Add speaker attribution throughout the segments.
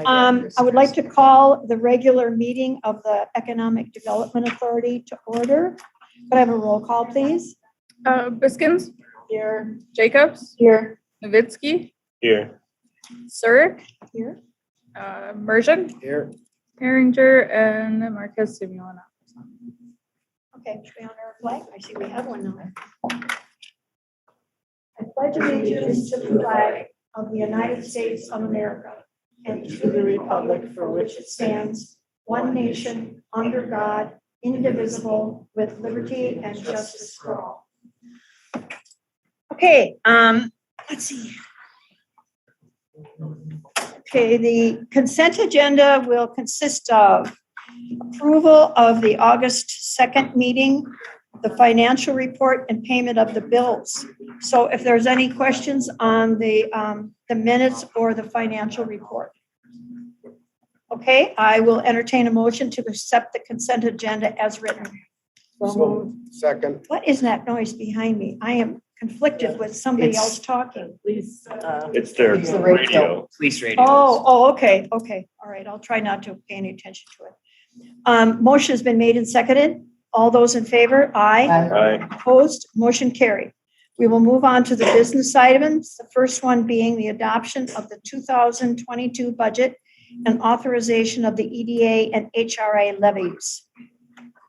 Speaker 1: I would like to call the regular meeting of the Economic Development Authority to order. Could I have a roll call, please?
Speaker 2: Biskins,
Speaker 1: Here.
Speaker 2: Jacobs,
Speaker 1: Here.
Speaker 2: Nowitzki,
Speaker 3: Here.
Speaker 2: Surik,
Speaker 1: Here.
Speaker 2: Mergen,
Speaker 3: Here.
Speaker 2: Herringer, and Marquez Simeona.
Speaker 1: Okay, should we honor our flag? I see we have one now. I pledge allegiance to the flag of the United States of America and to the republic for which it stands, one nation, under God, indivisible, with liberty and justice for all. Okay, let's see. Okay, the consent agenda will consist of approval of the August 2nd meeting, the financial report, and payment of the bills. So if there's any questions on the minutes or the financial report. Okay, I will entertain a motion to accept the consent agenda as written.
Speaker 3: Second.
Speaker 1: What is that noise behind me? I am conflicted with somebody else talking.
Speaker 4: Please.
Speaker 3: It's their
Speaker 4: It's the
Speaker 3: radio.
Speaker 4: Police radio.
Speaker 1: Okay. All right, I'll try not to pay any attention to it. Motion has been made and seconded. All those in favor? Aye.
Speaker 3: Aye.
Speaker 1: Opposed? Motion carried. We will move on to the business items. The first one being the adoption of the 2022 budget and authorization of the EDA and HRA levies.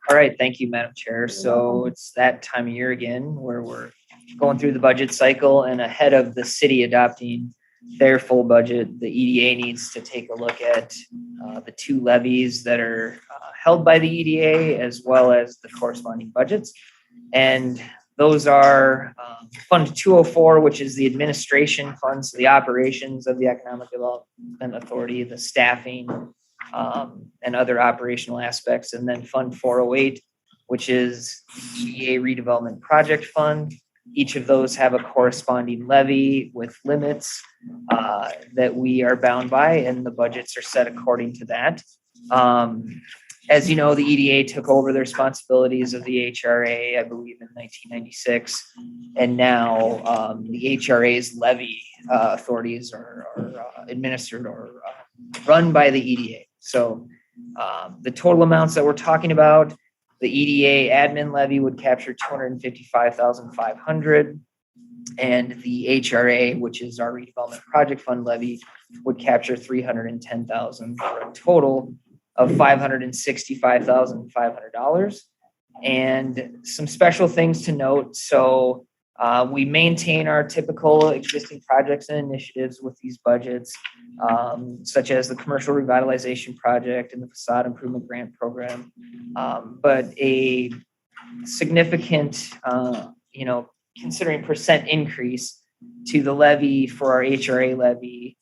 Speaker 4: All right, thank you, Madam Chair. So it's that time of year again where we're going through the budget cycle, and ahead of the city adopting their full budget, the EDA needs to take a look at the two levies that are held by the EDA as well as the corresponding budgets. And those are Fund 204, which is the administration funds, so the operations of the Economic Development Authority, the staffing, and other operational aspects. And then Fund 408, which is EDA Redevelopment Project Fund. Each of those have a corresponding levy with limits that we are bound by, and the budgets are set according to that. As you know, the EDA took over the responsibilities of the HRA, I believe, in 1996. And now the HRA's levy authorities are administered or run by the EDA. So the total amounts that we're talking about, the EDA admin levy would capture $255,500, and the HRA, which is our redevelopment project fund levy, would capture $310,000 for a total of $565,500. And some special things to note. So we maintain our typical existing projects and initiatives with these budgets, such as the commercial revitalization project and the facade improvement grant program. But a significant, considering percent increase to the levy for our HRA levy,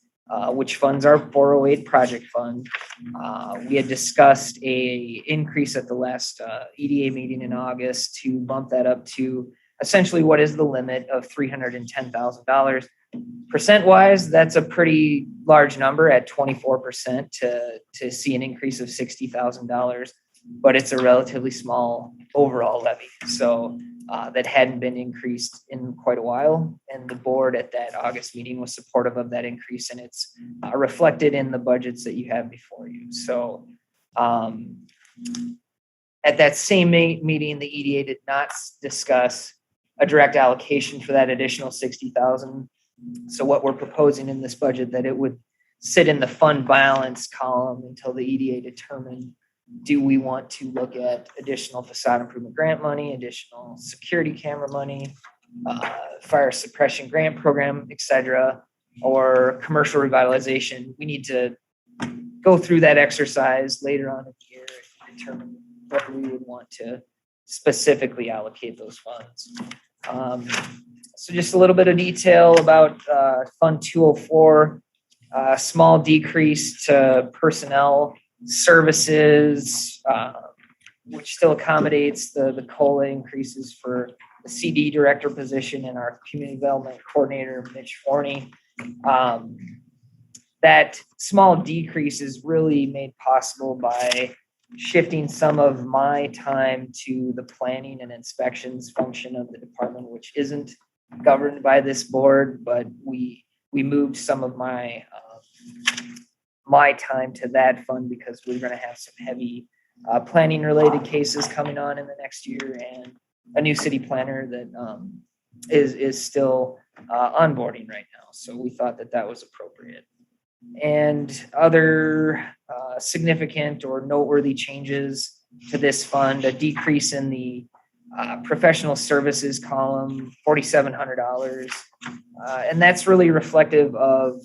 Speaker 4: which funds our 408 project fund. We had discussed a increase at the last EDA meeting in August to bump that up to essentially what is the limit of $310,000. Percent wise, that's a pretty large number at 24% to see an increase of $60,000, but it's a relatively small overall levy. So that hadn't been increased in quite a while. And the board at that August meeting was supportive of that increase, and it's reflected in the budgets that you have before you. So at that same meeting, the EDA did not discuss a direct allocation for that additional $60,000. So what we're proposing in this budget, that it would sit in the fund balance column until the EDA determined, do we want to look at additional facade improvement grant money, additional security camera money, fire suppression grant program, et cetera, or commercial revitalization. We need to go through that exercise later on in the year and determine whether we would want to specifically allocate those funds. So just a little bit of detail about Fund 204, small decrease to personnel services, which still accommodates the COLA increases for the CD director position and our community development coordinator, Mitch Forney. That small decrease is really made possible by shifting some of my time to the planning and inspections function of the department, which isn't governed by this board, but we moved some of my my time to that fund because we're going to have some heavy planning related cases coming on in the next year and a new city planner that is still onboarding right now. So we thought that that was appropriate. And other significant or noteworthy changes to this fund, a decrease in the professional services column, $4,700. And that's really reflective of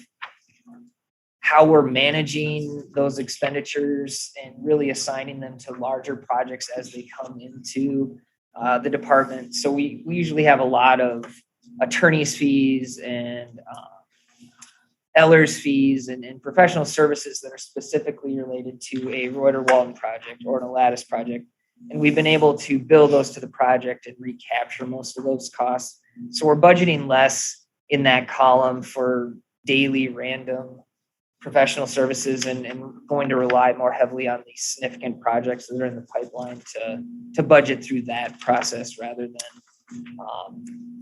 Speaker 4: how we're managing those expenditures and really assigning them to larger projects as they come into the department. So we usually have a lot of attorney's fees and Eller's fees and professional services that are specifically related to a Reuter Walton project or an Lattice project. And we've been able to bill those to the project and recapture most of those costs. So we're budgeting less in that column for daily random professional services and going to rely more heavily on these significant projects that are in the pipeline to budget through that process rather than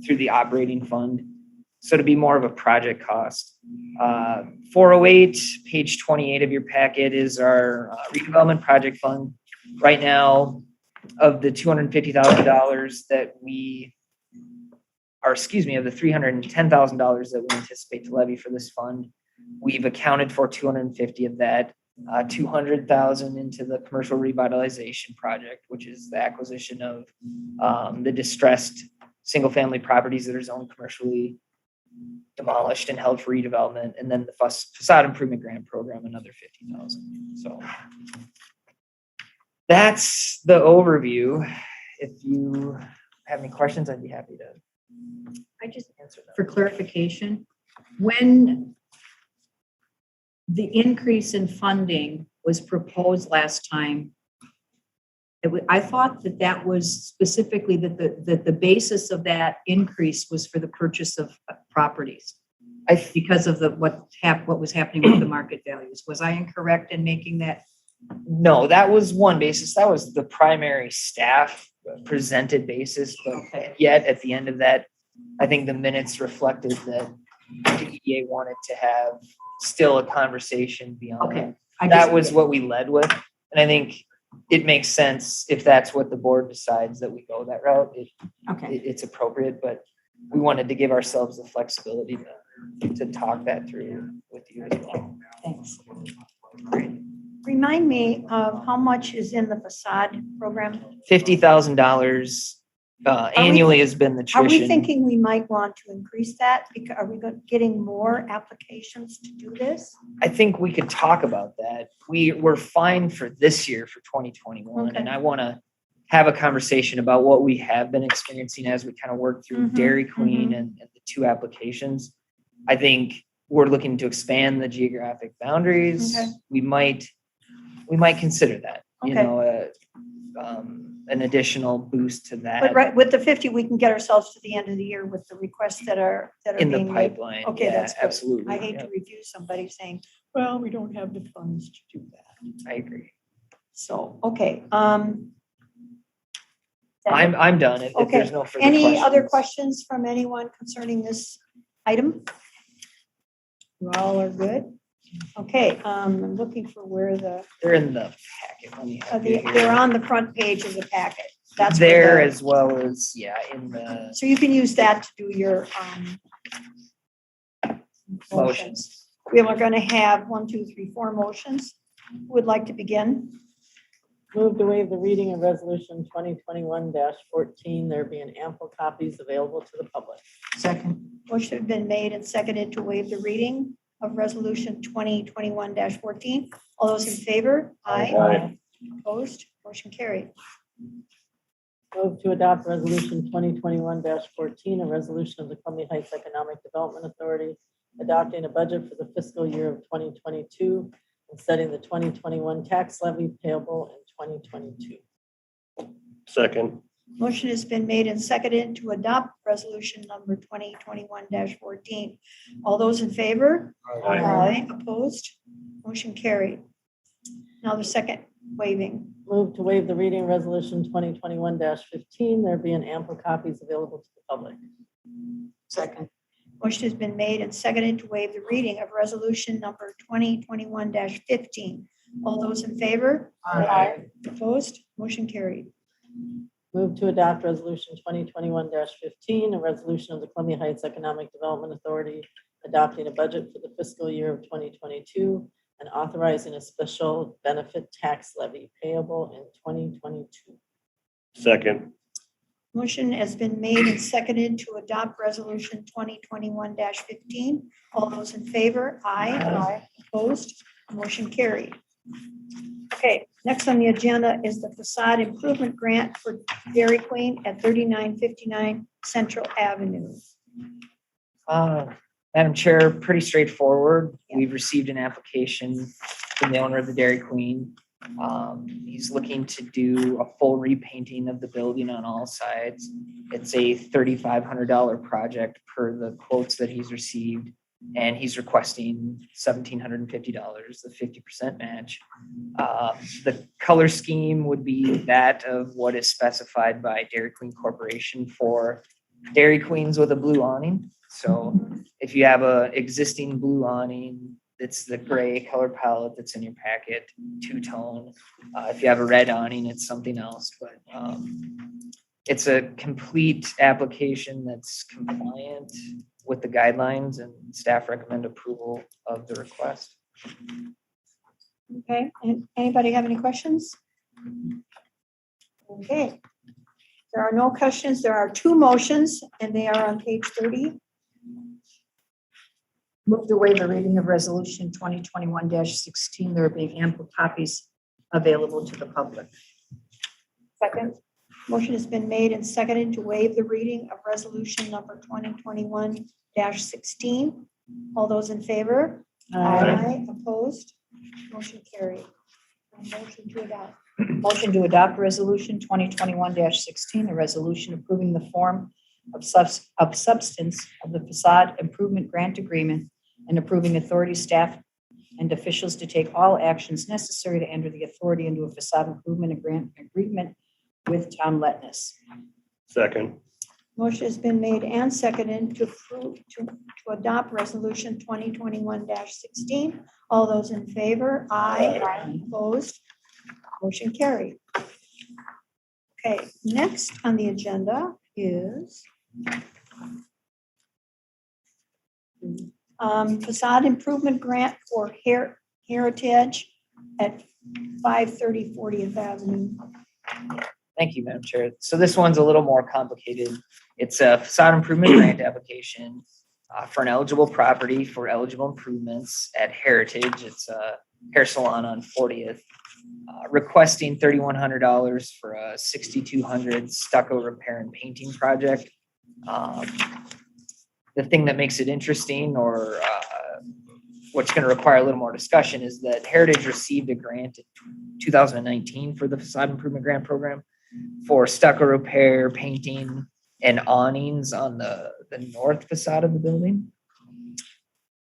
Speaker 4: through the operating fund. So to be more of a project cost. 408, page 28 of your packet is our redevelopment project fund. Right now, of the $250,000 that we, or excuse me, of the $310,000 that we anticipate to levy for this fund, we've accounted for 250 of that, 200,000 into the commercial revitalization project, which is the acquisition of the distressed single-family properties that are zoned commercially demolished and held for redevelopment, and then the facade improvement grant program, another 50,000. So that's the overview. If you have any questions, I'd be happy to
Speaker 5: I just,
Speaker 4: answer them.
Speaker 5: for clarification, when the increase in funding was proposed last time, I thought that was specifically that the basis of that increase was for the purchase of properties because of what was happening with the market values. Was I incorrect in making that?
Speaker 4: No, that was one basis. That was the primary staff presented basis, but yet at the end of that, I think the minutes reflected that the EDA wanted to have still a conversation beyond
Speaker 5: Okay.
Speaker 4: that was what we led with. And I think it makes sense if that's what the board decides that we go that route. It's appropriate, but we wanted to give ourselves the flexibility to talk that through with you as well.
Speaker 5: Thanks.
Speaker 1: Remind me of how much is in the facade program?
Speaker 4: $50,000 annually has been the
Speaker 1: Are
Speaker 4: tuition.
Speaker 1: we thinking we might want to increase that? Because are we getting more applications to do this?
Speaker 4: I think we could talk about that. We're fine for this year for 2021.
Speaker 1: Okay.
Speaker 4: And I want to have a conversation about what we have been experiencing as we kind of work through Dairy Queen and the two applications. I think we're looking to expand the geographic boundaries.
Speaker 1: Okay.
Speaker 4: We might consider that, you
Speaker 1: Okay.
Speaker 4: know, an additional boost to that.
Speaker 1: But right, with the 50, we can get ourselves to the end of the year with the requests that are
Speaker 4: in the
Speaker 1: being made.
Speaker 4: pipeline.
Speaker 1: Okay,
Speaker 4: Yeah,
Speaker 1: that's good.
Speaker 4: absolutely.
Speaker 1: I hate
Speaker 4: Yeah,
Speaker 1: to review somebody saying, well, we don't have the funds to do that.
Speaker 4: I agree.
Speaker 1: So, okay.
Speaker 4: I'm done. If
Speaker 1: Okay.
Speaker 4: there's no further
Speaker 1: Any other questions from anyone concerning this item? You all are good? Okay, I'm looking for where
Speaker 4: They're in the packet. Let me have you here.
Speaker 1: they're on the front page of the packet. That's where
Speaker 4: there
Speaker 1: the-
Speaker 4: as well as, yeah, in the
Speaker 1: So you can use that to do your motions. We are going to have 1, 2, 3, 4 motions. Who would like to begin?
Speaker 6: Move to waive the reading of resolution 2021-14, there being ample copies available to the public.
Speaker 5: Second.
Speaker 1: Motion has been made and seconded to waive the reading of resolution 2021-14. All those in favor?
Speaker 3: Aye.
Speaker 1: Opposed? Motion carried.
Speaker 6: Move to adopt resolution 2021-14, a resolution of the Columbia Heights Economic Development Authority adopting a budget for the fiscal year of 2022 and setting the 2021 tax levy payable in 2022.
Speaker 3: Second.
Speaker 1: Motion has been made and seconded to adopt resolution number 2021-14. All those in favor? Aye. Opposed? Motion carried. Now the second waiving.
Speaker 6: Move to waive the reading of resolution 2021-15, there being ample copies available to the public.
Speaker 5: Second.
Speaker 1: Motion has been made and seconded to waive the reading of resolution number 2021-15. All those in favor?
Speaker 6: Aye.
Speaker 1: Opposed? Motion carried.
Speaker 6: Move to adopt resolution 2021-15, a resolution of the Columbia Heights Economic Development Authority adopting a budget for the fiscal year of 2022 and authorizing a special benefit tax levy payable in 2022.
Speaker 3: Second.
Speaker 1: Motion has been made and seconded to adopt resolution 2021-15. All those in favor? Aye. Opposed? Motion carried. Okay, next on the agenda is the facade improvement grant for Dairy Queen at 3959 Central Avenue.
Speaker 4: Madam Chair, pretty straightforward.
Speaker 1: Yeah.
Speaker 4: We've received an application from the owner of the Dairy Queen. He's looking to do a full repainting of the building on all sides. It's a $3,500 project per the quotes that he's received, and he's requesting $1,750, the 50% match. The color scheme would be that of what is specified by Dairy Queen Corporation for Dairy Queens with a blue awning. So if you have a existing blue awning, it's the gray color palette that's in your packet, two-tone. If you have a red awning, it's something else, but it's a complete application that's compliant with the guidelines, and staff recommend approval of the request.
Speaker 1: Okay, and anybody have any questions? Okay. There are no questions. There are two motions, and they are on page 30.
Speaker 5: Move to waive the reading of resolution 2021-16, there being ample copies available to the public.
Speaker 1: Second. Motion has been made and seconded to waive the reading of resolution number 2021-16. All those in favor? Opposed? Motion carried. Motion to adopt.
Speaker 5: Motion to adopt resolution 2021-16, a resolution approving the form of substance of the facade improvement grant agreement and approving authority staff and officials to take all actions necessary to enter the authority into a facade improvement grant agreement with Tom Letness.
Speaker 3: Second.
Speaker 1: Motion has been made and seconded to approve, to adopt resolution 2021-16. All those in favor? Aye. Opposed? Motion carried. Okay, next on the agenda is facade improvement grant for Heritage at 530 40th Avenue.
Speaker 4: Thank you, Madam Chair. So this one's a little more complicated. It's a facade improvement grant application for an eligible property for eligible improvements at Heritage. It's a hair salon on 40th, requesting $3,100 for a 6,200 stucco repair and painting project. The thing that makes it interesting, or what's going to require a little more discussion, is that Heritage received a grant in 2019 for the facade improvement grant program for stucco repair, painting, and awnings on the north facade of the building.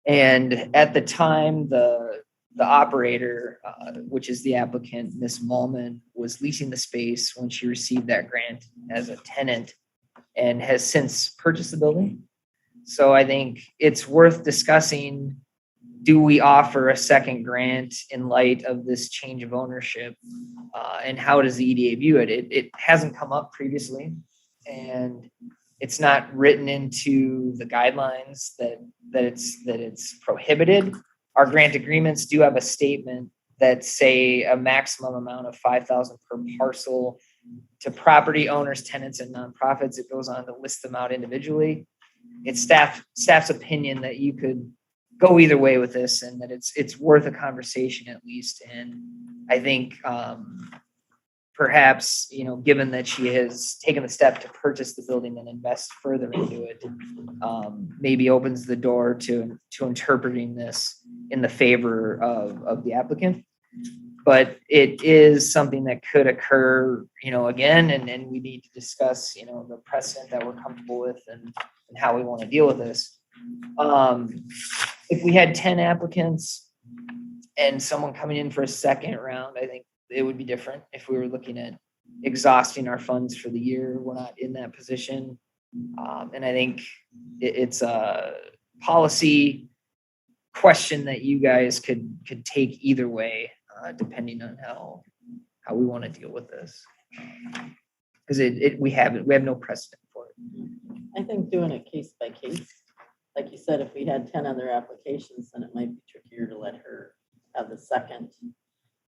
Speaker 4: And at the time, the operator, which is the applicant, Ms. Mullman, was leasing the space when she received that grant as a tenant and has since purchased the building. So I think it's worth discussing, do we offer a second grant in light of this change of ownership? And how does the EDA view it? It hasn't come up previously, and it's not written into the guidelines that it's prohibited. Our grant agreements do have a statement that say a maximum amount of $5,000 per parcel to property owners, tenants, and nonprofits. It goes on to list them out individually. It's staff's opinion that you could go either way with this, and that it's worth a conversation at least. And I think perhaps, given that she has taken the step to purchase the building and invest further into it, maybe opens the door to interpreting this in the favor of the applicant. But it is something that could occur, again, and we need to discuss, the precedent that we're comfortable with and how we want to deal with this. If we had 10 applicants and someone coming in for a second round, I think it would be different. If we were looking at exhausting our funds for the year, we're not in that position. And I think it's policy question that you guys could take either way, depending on how we want to deal with this. Because we have no precedent for it.
Speaker 6: I think doing it case by case, like you said, if we had 10 other applications, then it might be trickier to let her have the second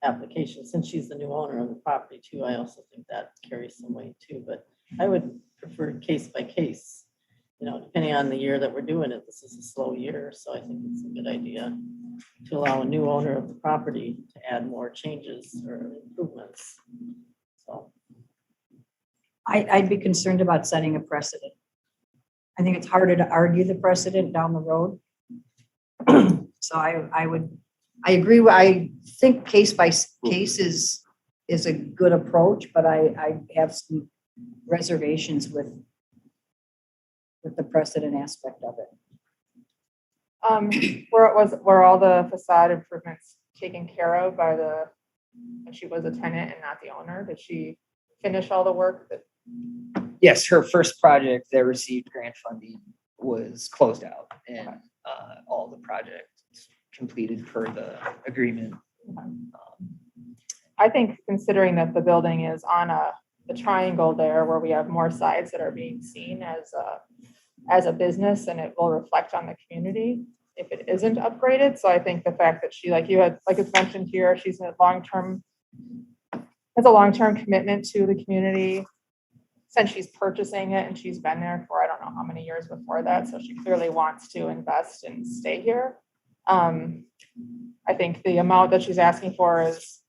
Speaker 6: application, since she's the new owner of the property too. I also think that carries some weight too, but I would prefer case by case. You know, depending on the year that we're doing it, this is a slow year, so I think it's a good idea to allow a new owner of the property to add more changes or improvements. So
Speaker 5: I'd be concerned about setting a precedent. I think it's harder to argue the precedent down the road. So I agree. I think case by case is a good approach, but I have some reservations with the precedent aspect of it.
Speaker 2: Were all the facade improvements taken care of by when she was a tenant and not the owner? Did she finish all the work that?
Speaker 4: Yes, her first project that received grant funding was closed out, and all the projects completed per the agreement.
Speaker 2: I think considering that the building is on the triangle there where we have more sides that are being seen as a business, and it will reflect on the community if it isn't upgraded. So I think the fact that she, like it's mentioned here, she's has a long-term commitment to the community since she's purchasing it, and she's been there for I don't know how many years before that. So she clearly wants to invest and stay here. I think the amount that she's asking for is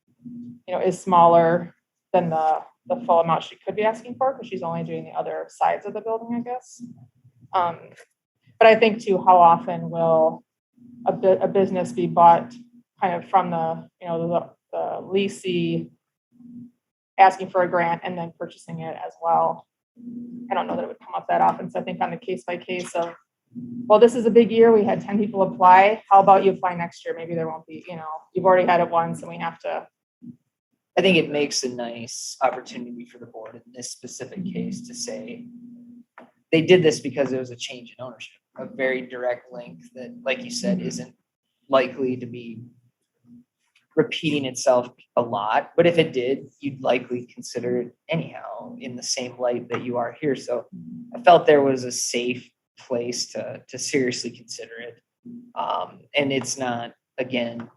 Speaker 2: smaller than the full amount she could be asking for, because she's only doing the other sides of the building, I guess. But I think too, how often will a business be bought kind of from the leasee asking for a grant and then purchasing it as well? I don't know that it would come up that often. So I think on the case by case of, well, this is a big year. We had 10 people apply. How about you apply next year? Maybe there won't be, you've already had it once and we have to.
Speaker 4: I think it makes a nice opportunity for the board in this specific case to say they did this because there was a change in ownership, a very direct link that, like you said, isn't likely to be repeating itself a lot. But if it did, you'd likely consider it anyhow in the same light that you are here. So I felt there was a safe place to seriously consider it. And it's not, again,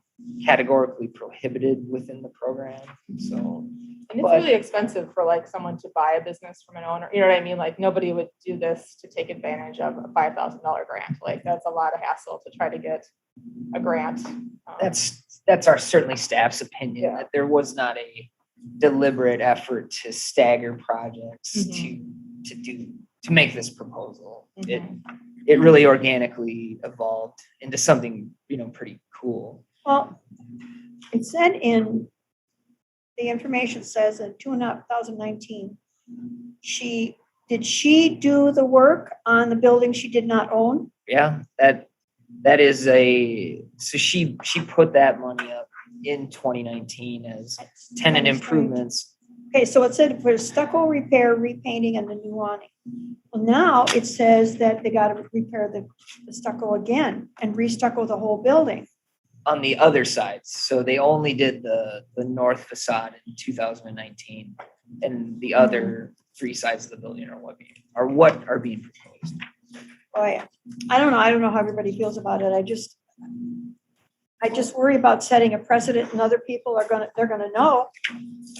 Speaker 4: categorically prohibited within the program. So,
Speaker 2: and it's really expensive for like someone to buy a business from an owner. You know what I mean? Like nobody would do this to take advantage of a $5,000 grant. Like that's a lot of hassle to try to get a grant.
Speaker 4: That's our certainly staff's opinion, that there was not a deliberate effort to stagger projects to make this proposal. It really organically evolved into something pretty cool.
Speaker 1: Well, it said in the information says in 2019, did she do the work on the building she did not own?
Speaker 4: Yeah, that is so she put that money up in 2019 as tenant improvements.
Speaker 1: Okay, so it said for stucco repair, repainting, and the new awning. Well, now it says that they got to repair the stucco again and restucco the whole building.
Speaker 4: On the other sides. So they only did the north facade in 2019, and the other three sides of the building are what are being proposed.
Speaker 1: Oh yeah. I don't know how everybody feels about it. I just worry about setting a precedent, and other people they're gonna know.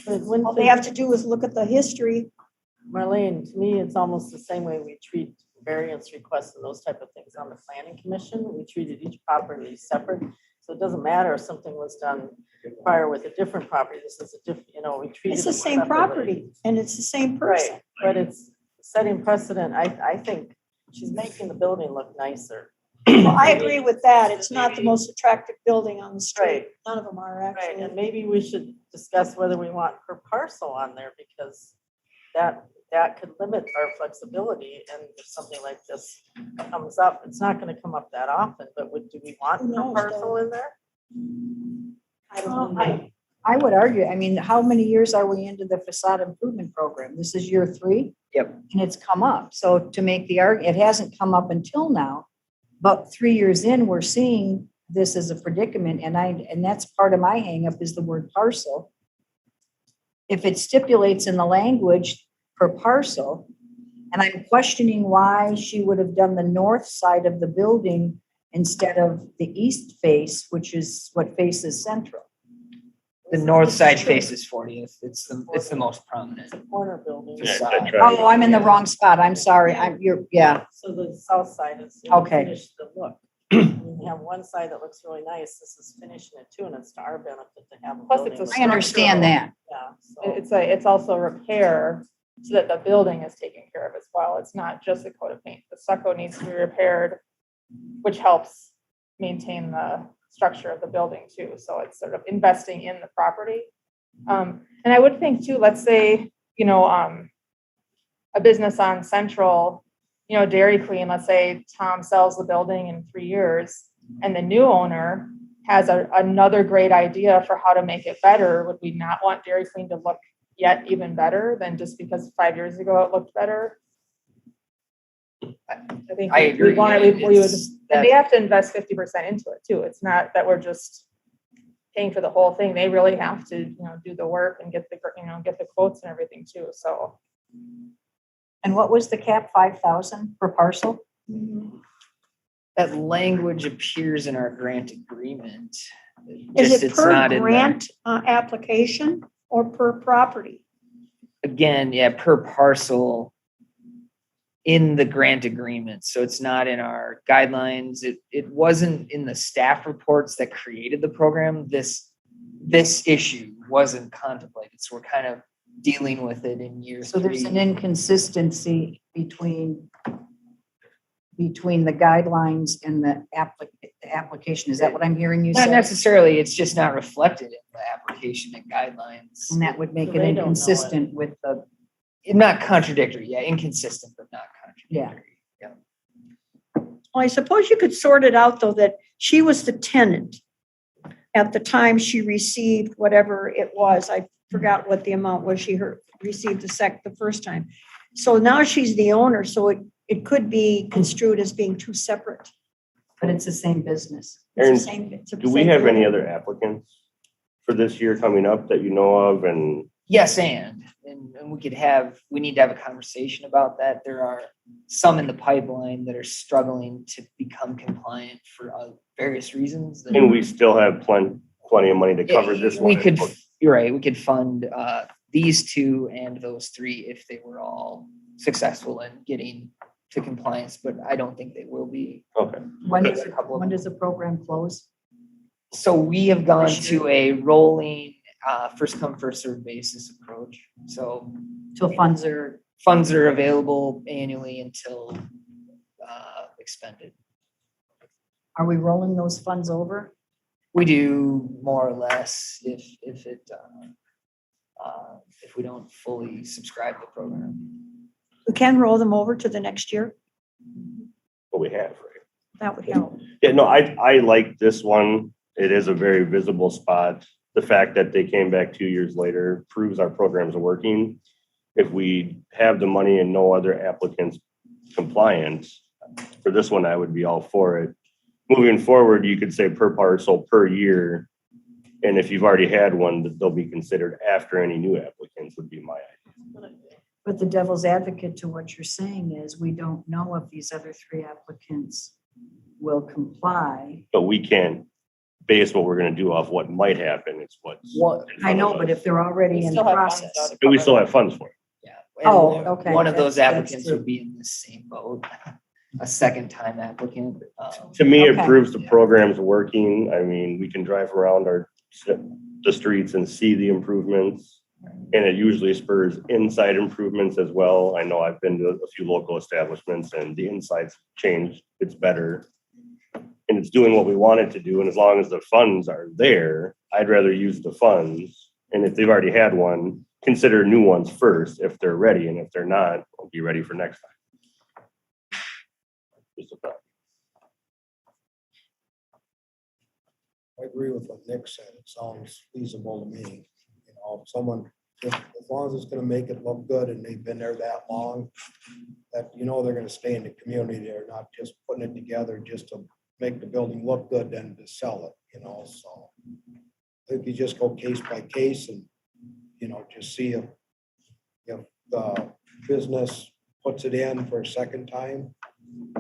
Speaker 1: All they have to do is look at the history.
Speaker 6: Marlene, to me, it's almost the same way we treat variance requests and those type of things on the planning commission. We treated each property separate. So it doesn't matter if something was done prior with a different property. This is a different, we treat it.
Speaker 1: It's the same property and it's the same person.
Speaker 6: Right, but it's setting precedent. I think she's making the building look nicer.
Speaker 1: Well, I agree with that. It's not the most attractive building on the street.
Speaker 6: Right.
Speaker 1: None of them are
Speaker 6: Right,
Speaker 1: actually.
Speaker 6: and maybe we should discuss whether we want her parcel on there, because that could limit our flexibility. And if something like this comes up, it's not going to come up that often, but do we want
Speaker 1: Who
Speaker 6: her
Speaker 1: knows,
Speaker 6: parcel
Speaker 1: though?
Speaker 6: in there?
Speaker 1: I don't know.
Speaker 5: I would argue, how many years are we into the facade improvement program? This is year 3?
Speaker 4: Yep.
Speaker 5: And it's come up. So to make the argument, it hasn't come up until now, About 3 years in, we're seeing this as a predicament, and that's part of my hangup is the word parcel. If it stipulates in the language per parcel, and I'm questioning why she would have done the north side of the building instead of the east face, which is what faces central.
Speaker 4: The north side faces 40th. It's the most prominent.
Speaker 6: It's a corner building.
Speaker 3: Yeah,
Speaker 4: Facade.
Speaker 3: that triangle.
Speaker 5: Oh, I'm in the wrong spot. I'm sorry. Yeah.
Speaker 6: So the south side is.
Speaker 5: Okay.
Speaker 6: Finish the look. You have one side that looks really nice. This is finishing it too, and it's to our benefit to have.
Speaker 2: Plus it's a
Speaker 6: building
Speaker 5: I understand that.
Speaker 6: with-
Speaker 2: It's it's also repair so that the building is taken care of as well. It's not just a coat of paint. The stucco needs to be repaired, which helps maintain the structure of the building too. So it's sort of investing in the property. And I would think too, let's say, a business on Central, Dairy Queen, let's say Tom sells the building in 3 years and the new owner has another great idea for how to make it better. Would we not want Dairy Queen to look yet even better than just because 5 years ago it looked better? I think
Speaker 4: I agree.
Speaker 2: we want
Speaker 4: Yeah,
Speaker 2: and they have to invest 50% into it too. It's not that we're just paying for the whole thing. They really have to, do the work and get the quotes and everything too. So.
Speaker 5: And what was the cap, 5,000 per parcel?
Speaker 4: That language appears in our grant agreement.
Speaker 1: Is
Speaker 4: Just
Speaker 1: it
Speaker 4: it's
Speaker 1: per
Speaker 4: not in there.
Speaker 1: grant application or per property?
Speaker 4: Again, yeah, per parcel in the grant agreement. So it's not in our guidelines. It wasn't in the staff reports that created the program. This issue wasn't contemplated. So we're kind of dealing with it in year
Speaker 5: So there's
Speaker 4: 3.
Speaker 5: an inconsistency between the guidelines and the application. Is that what I'm hearing you
Speaker 4: Not
Speaker 5: say?
Speaker 4: necessarily, it's just not reflected in the application and guidelines.
Speaker 5: And that would make
Speaker 6: So
Speaker 5: it
Speaker 6: they don't know it.
Speaker 5: inconsistent with the,
Speaker 4: Not contradictory, yeah, inconsistent, but not contradictory. Yeah.
Speaker 1: Well, I suppose you could sort it out, though, that she was the tenant at the time she received whatever it was. I forgot what the amount was she received the first time. So now she's the owner, so it could be construed as being two separate.
Speaker 5: but it's the same business.
Speaker 1: It's the
Speaker 3: Erin,
Speaker 1: same- it's the
Speaker 3: Do we
Speaker 1: same
Speaker 3: have any
Speaker 1: building.
Speaker 3: other applicants for this year coming up that you know of? And
Speaker 4: Yes, and we need to have a conversation about that. There are some in the pipeline that are struggling to become compliant for various reasons. that-
Speaker 3: we still have plenty of money to cover this one.
Speaker 4: You're right, we could fund these 2 and those 3 if they were all successful in getting to compliance, but I don't think they will be.
Speaker 3: Okay.
Speaker 5: When
Speaker 3: Good.
Speaker 5: does the program close?
Speaker 4: So we have gone to a rolling first come, first served basis approach. So
Speaker 5: Till funds are,
Speaker 4: funds are available annually until expended.
Speaker 5: are we rolling those funds over?
Speaker 4: We do more or less if we don't fully subscribe to the program.
Speaker 1: We can roll them over to the next year.
Speaker 3: What we have, right?
Speaker 1: That would help.
Speaker 3: Yeah, no, I like this one. It is a very visible spot. The fact that they came back 2 years later proves our programs are working. If we have the money and no other applicants compliant, for this one, I would be all for it. Moving forward, you could say per parcel per year. And if you've already had one, that they'll be considered after any new applicants would be my idea.
Speaker 5: But the devil's advocate to what you're saying is we don't know if these other 3 applicants will comply.
Speaker 3: But we can't base what we're gonna do off what might happen. It's what's.
Speaker 4: What-
Speaker 3: in
Speaker 5: I
Speaker 3: front
Speaker 5: know,
Speaker 3: of
Speaker 5: but
Speaker 3: us.
Speaker 5: if they're already
Speaker 2: We
Speaker 5: in
Speaker 2: still
Speaker 5: the
Speaker 2: have funds,
Speaker 5: process.
Speaker 2: though, to
Speaker 3: And we
Speaker 2: cover
Speaker 3: still
Speaker 2: that.
Speaker 3: have funds for it.
Speaker 4: Yeah.
Speaker 5: Oh,
Speaker 4: And
Speaker 5: okay.
Speaker 4: One of those
Speaker 5: That's
Speaker 4: applicants
Speaker 5: true.
Speaker 4: would be in the same boat, a second time applicant.
Speaker 3: To me, it
Speaker 5: Okay.
Speaker 3: proves the program's working. I mean, we can drive around the streets and see the improvements. And it usually spurs inside improvements as well. I know I've been to a few local establishments and the insides changed. It's better. And it's doing what we want it to do. And as long as the funds are there, I'd rather use the funds. And if they've already had one, consider new ones first if they're ready. And if they're not, we'll be ready for next time. Just a thought.
Speaker 7: I agree with what Nick said. It sounds feasible to me. If someone as long as it's gonna make it look good and they've been there that long, that, you know, they're gonna stay in the community. They're not just putting it together just to make the building look good, then to sell it, you know, so. I think you just go case by case and, you know, just see if the business puts it in for a second time.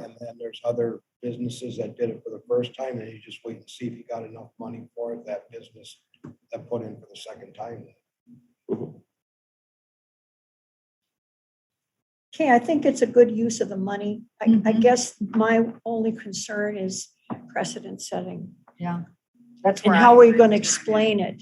Speaker 7: And then there's other businesses that did it for the first time, and you just wait and see if you got enough money for it, that business that put in for the second time.
Speaker 1: Okay, I think it's a good use of the money. I
Speaker 5: Mhm.
Speaker 1: guess my only concern is precedent setting.
Speaker 5: Yeah. That's
Speaker 1: And
Speaker 5: where
Speaker 1: how
Speaker 5: I-
Speaker 1: are you going to explain it?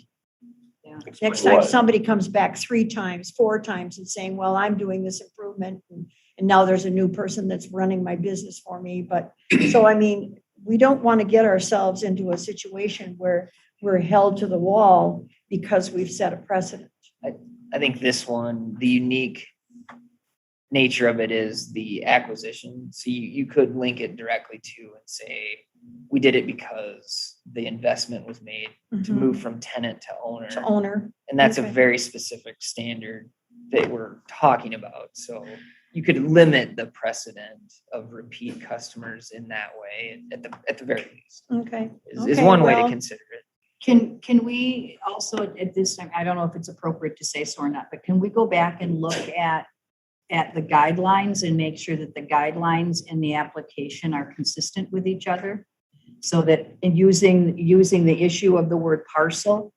Speaker 3: Explain
Speaker 1: Next time
Speaker 3: what?
Speaker 1: somebody comes back 3 times, 4 times and saying, well, I'm doing this improvement and now there's a new person that's running my business for me. But so, I mean, we don't want to get ourselves into a situation where we're held to the wall because we've set a precedent.
Speaker 4: I think this one, the unique nature of it is the acquisition. So you could link it directly to and say, we did it because the investment was made to
Speaker 1: Mhm.
Speaker 4: move from tenant to owner.
Speaker 1: To owner.
Speaker 4: And that's a
Speaker 1: Okay.
Speaker 4: very specific standard that we're talking about. So you could limit the precedent of repeat customers in that way at the very least,
Speaker 1: Okay.
Speaker 4: is
Speaker 1: Okay,
Speaker 4: one way to
Speaker 1: well-
Speaker 4: consider it.
Speaker 5: Can we also at this time, I don't know if it's appropriate to say so or not, but can we go back and look at the guidelines and make sure that the guidelines in the application are consistent with each other? So that in using the issue of the word parcel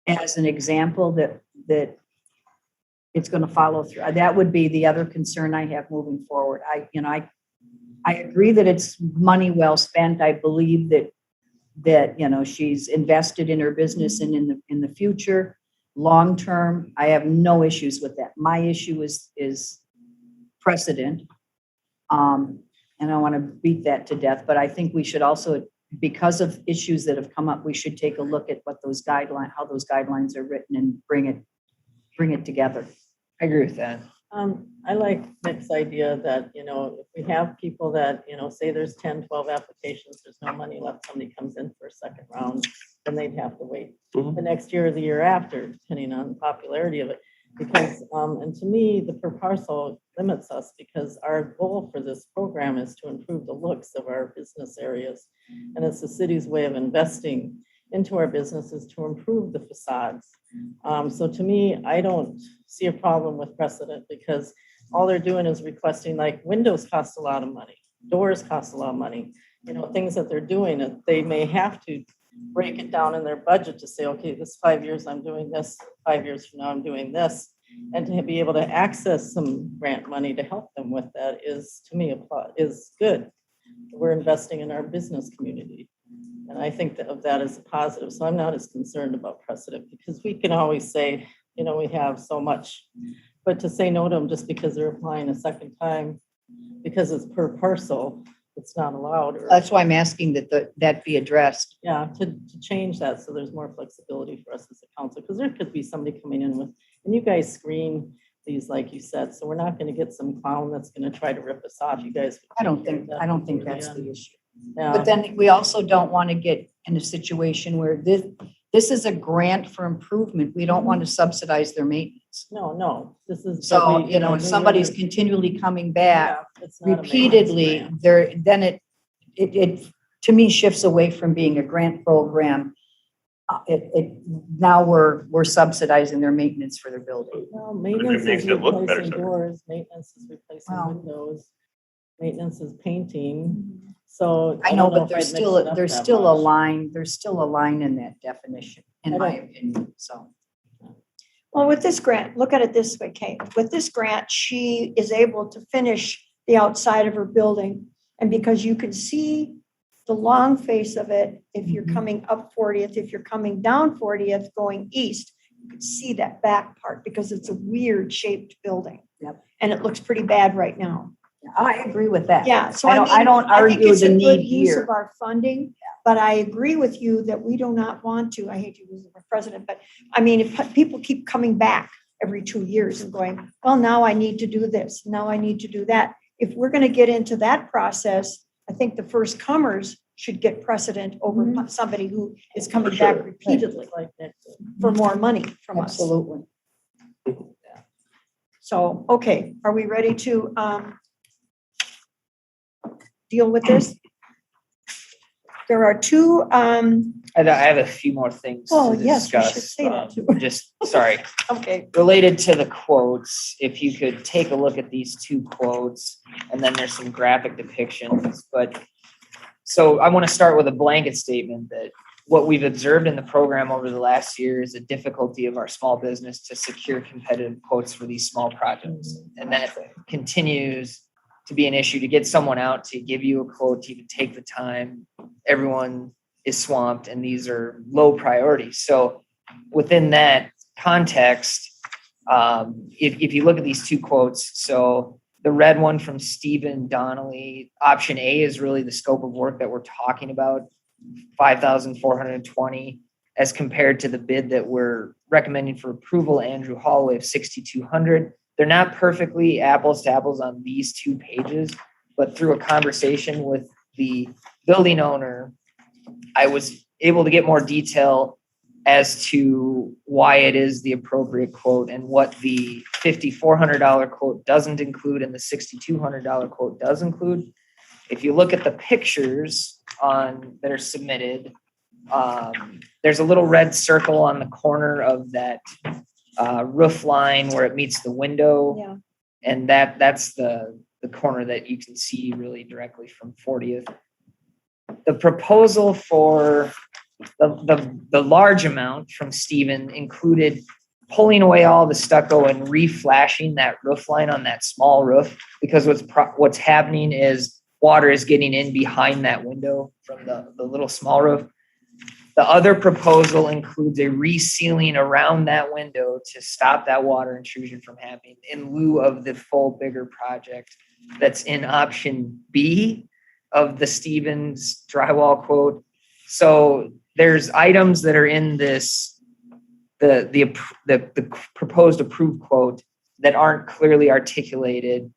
Speaker 5: as an example that it's going to follow through. That would be the other concern I have moving forward. I agree that it's money well spent. I believe that, you know, she's invested in her business and in the future, long term. I have no issues with that. My issue is precedent. And I want to beat that to death, but I think we should also, because of issues that have come up, we should take a look at what those how those guidelines are written and bring it together.
Speaker 4: I agree with that.
Speaker 6: I like Nick's idea that, you know, if we have people that, you know, say there's 10, 12 applications, there's no money left, somebody comes in for a second round, then they'd have to wait
Speaker 3: Mhm.
Speaker 6: the next year or the year after, depending on the popularity of it. Because, and to me, the per parcel limits us because our goal for this program is to improve the looks of our business areas. And it's the city's way of investing into our businesses to improve the facades. So to me, I don't see a problem with precedent because all they're doing is requesting, like, windows cost a lot of money, doors cost a lot of money, you know, things that they're doing, that they may have to break it down in their budget to say, okay, this 5 years I'm doing this, 5 years from now I'm doing this. And to be able to access some grant money to help them with that is, to me, is good. We're investing in our business community. And I think of that as a positive. So I'm not as concerned about precedent because we can always say, you know, we have so much. But to say no to them just because they're applying a second time, because it's per parcel, it's not allowed. Or,
Speaker 5: That's why I'm asking that be addressed.
Speaker 6: yeah, to change that so there's more flexibility for us as a council. Because there could be somebody coming in with, and you guys screen these, like you said, so we're not going to get some clown that's going to try to rip us off. You guys.
Speaker 5: I don't think that's the issue.
Speaker 6: Yeah.
Speaker 5: But then we also don't want to get in a situation where this is a grant for improvement. We don't want to subsidize their maintenance.
Speaker 6: No, this is.
Speaker 5: So, you know, if somebody's continually coming back repeatedly, then it to me shifts away from being a grant program. Now we're subsidizing their maintenance for their building.
Speaker 6: Well, maintenance
Speaker 3: makes
Speaker 6: is
Speaker 3: it look better,
Speaker 6: replacing
Speaker 3: sorry.
Speaker 6: doors, maintenance is replacing
Speaker 5: Wow.
Speaker 6: windows, maintenance is painting, so.
Speaker 5: I know,
Speaker 6: don't
Speaker 5: but
Speaker 6: if
Speaker 5: there's
Speaker 6: I'd mix it up
Speaker 5: there's
Speaker 6: that
Speaker 5: still a
Speaker 6: much.
Speaker 5: line, there's still a line in that definition, in
Speaker 6: I
Speaker 5: my
Speaker 6: don't-
Speaker 5: opinion, so.
Speaker 1: Well, with this grant, look at it this way, Kate. With this grant, she is able to finish the outside of her building. And because you can see the long face of it, if you're
Speaker 5: Mhm.
Speaker 1: coming up 40th, if you're coming down 40th, going east, you can see that back part because it's a weird shaped building.
Speaker 5: Yep.
Speaker 1: And it looks pretty bad right now.
Speaker 5: I agree with that.
Speaker 1: Yeah, so
Speaker 5: I
Speaker 1: I
Speaker 5: don't-
Speaker 1: mean,
Speaker 5: I don't
Speaker 1: I think
Speaker 5: argue
Speaker 1: it's
Speaker 5: the
Speaker 1: a good
Speaker 5: need
Speaker 1: use
Speaker 5: here.
Speaker 1: of our funding. But I agree with you that we do not want to, I hate to use the word president, but I mean, if people keep coming back every 2 years and going, well, now I need to do this, now I need to do that. If we're going to get into that process, I think the first comers should get precedent over somebody who is coming back
Speaker 3: sure.
Speaker 1: repeatedly
Speaker 6: Like that.
Speaker 1: for more money from us.
Speaker 5: Absolutely.
Speaker 1: So, okay, are we ready to deal with this? There are two,
Speaker 4: I have a few more things
Speaker 1: oh,
Speaker 4: to
Speaker 1: yes, you should
Speaker 4: discuss.
Speaker 1: say that too.
Speaker 4: Just, sorry,
Speaker 1: Okay,
Speaker 4: related to the quotes, if you could take a look at these two quotes, and then there's some graphic depictions, but so I want to start with a blanket statement that what we've observed in the program over the last year is the difficulty of our small business to secure competitive quotes for these small projects. And that continues to be an issue to get someone out to give you a quote, to even take the time. Everyone is swamped and these are low priorities. So within that context, if you look at these two quotes, so the red one from Stephen Donnelly, option A is really the scope of work that we're talking about, 5,420, as compared to the bid that we're recommending for approval, Andrew Holloway of 6,200. They're not perfectly apples to apples on these two pages, but through a conversation with the building owner, I was able to get more detail as to why it is the appropriate quote and what the $5,400 quote doesn't include and the $6,200 quote does include. If you look at the pictures that are submitted, there's a little red circle on the corner of that roof line where it meets the window.
Speaker 1: yeah,
Speaker 4: And that's the corner that you can see really directly from 40th. The proposal for the large amount from Stephen included pulling away all the stucco and reflashing that roof line on that small roof, because what's happening is water is getting in behind that window from the little small roof. The other proposal includes a resealing around that window to stop that water intrusion from happening in lieu of the full bigger project that's in option B of the Stevens drywall quote. So there's items that are in this, the proposed approved quote that aren't clearly articulated,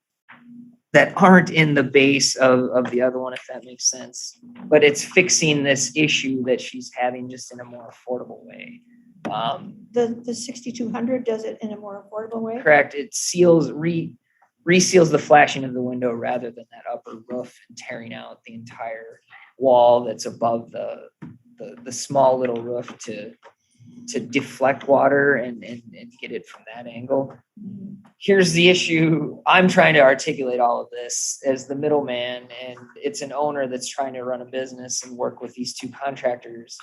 Speaker 4: that aren't in the base of the other one, if that makes sense. But it's fixing this issue that she's having just in a more affordable way.
Speaker 1: the 6,200 does it in a more affordable way?
Speaker 4: Correct. It reseals the flashing of the window rather than that upper roof and tearing out the entire wall that's above the small little roof to deflect water and get it from that angle. Here's the issue. I'm trying to articulate all of this as the middleman, and it's an owner that's trying to run a business and work with these two contractors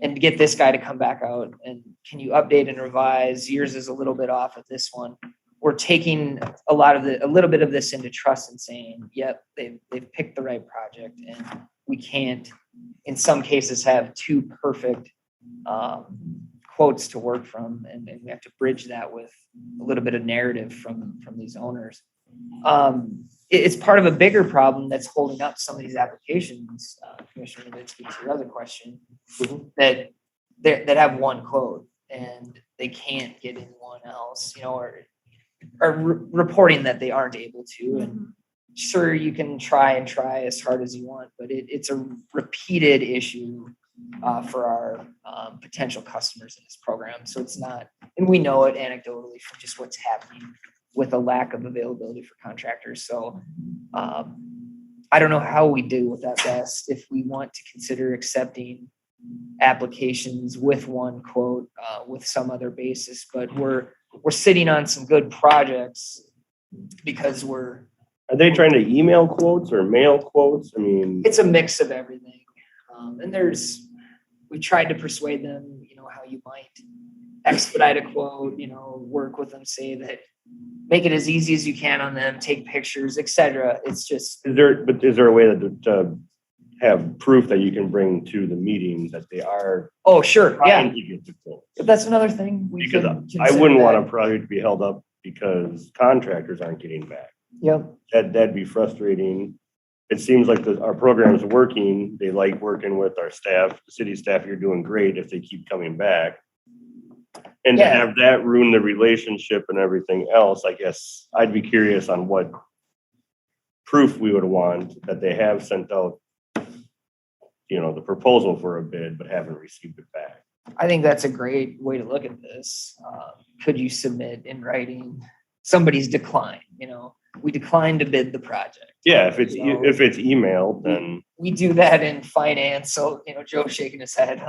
Speaker 4: and get this guy to come back out. And can you update and revise? Yours is a little bit off of this one. We're taking a little bit of this into trust and saying, yep, they've picked the right project, and we can't, in some cases, have two perfect quotes to work from, and we have to bridge that with a little bit of narrative from these owners. It's part of a bigger problem that's holding up some of these applications, Commissioner Novitsky, to your other question, that have one quote and they can't get anyone else, or reporting that they aren't able to. And sure, you can try as hard as you want, but it's a repeated issue for our potential customers in this program. So it's not, and we know it anecdotally from just what's happening with a lack of availability for contractors. So I don't know how we deal with that best if we want to consider accepting applications with one quote with some other basis, but we're sitting on some good projects because
Speaker 3: Are they trying to email quotes or mail quotes? I mean,
Speaker 4: it's a mix of everything. And we tried to persuade them, how you might expedite a quote, work with them, say that, make it as easy as you can on them, take pictures, etc. It's just.
Speaker 3: is there a way to have proof that you can bring to the meeting that they are
Speaker 4: Oh, sure. Yeah.
Speaker 3: trying to get the quote?
Speaker 4: But that's another thing.
Speaker 3: Because I wouldn't want a project to be held up because contractors aren't getting back.
Speaker 4: Yep.
Speaker 3: That'd be frustrating. It seems like our program's working. They like working with our staff, the city staff. You're doing great if they keep coming back. And to
Speaker 4: Yeah.
Speaker 3: have that ruin the relationship and everything else, I guess I'd be curious on what proof we would want that they have sent out, the proposal for a bid, but haven't received it back.
Speaker 4: I think that's a great way to look at this. Could you submit in writing somebody's decline, we declined to bid the project.
Speaker 3: Yeah, if it's emailed, then
Speaker 4: We do that in finance, so, Joe's shaking his head.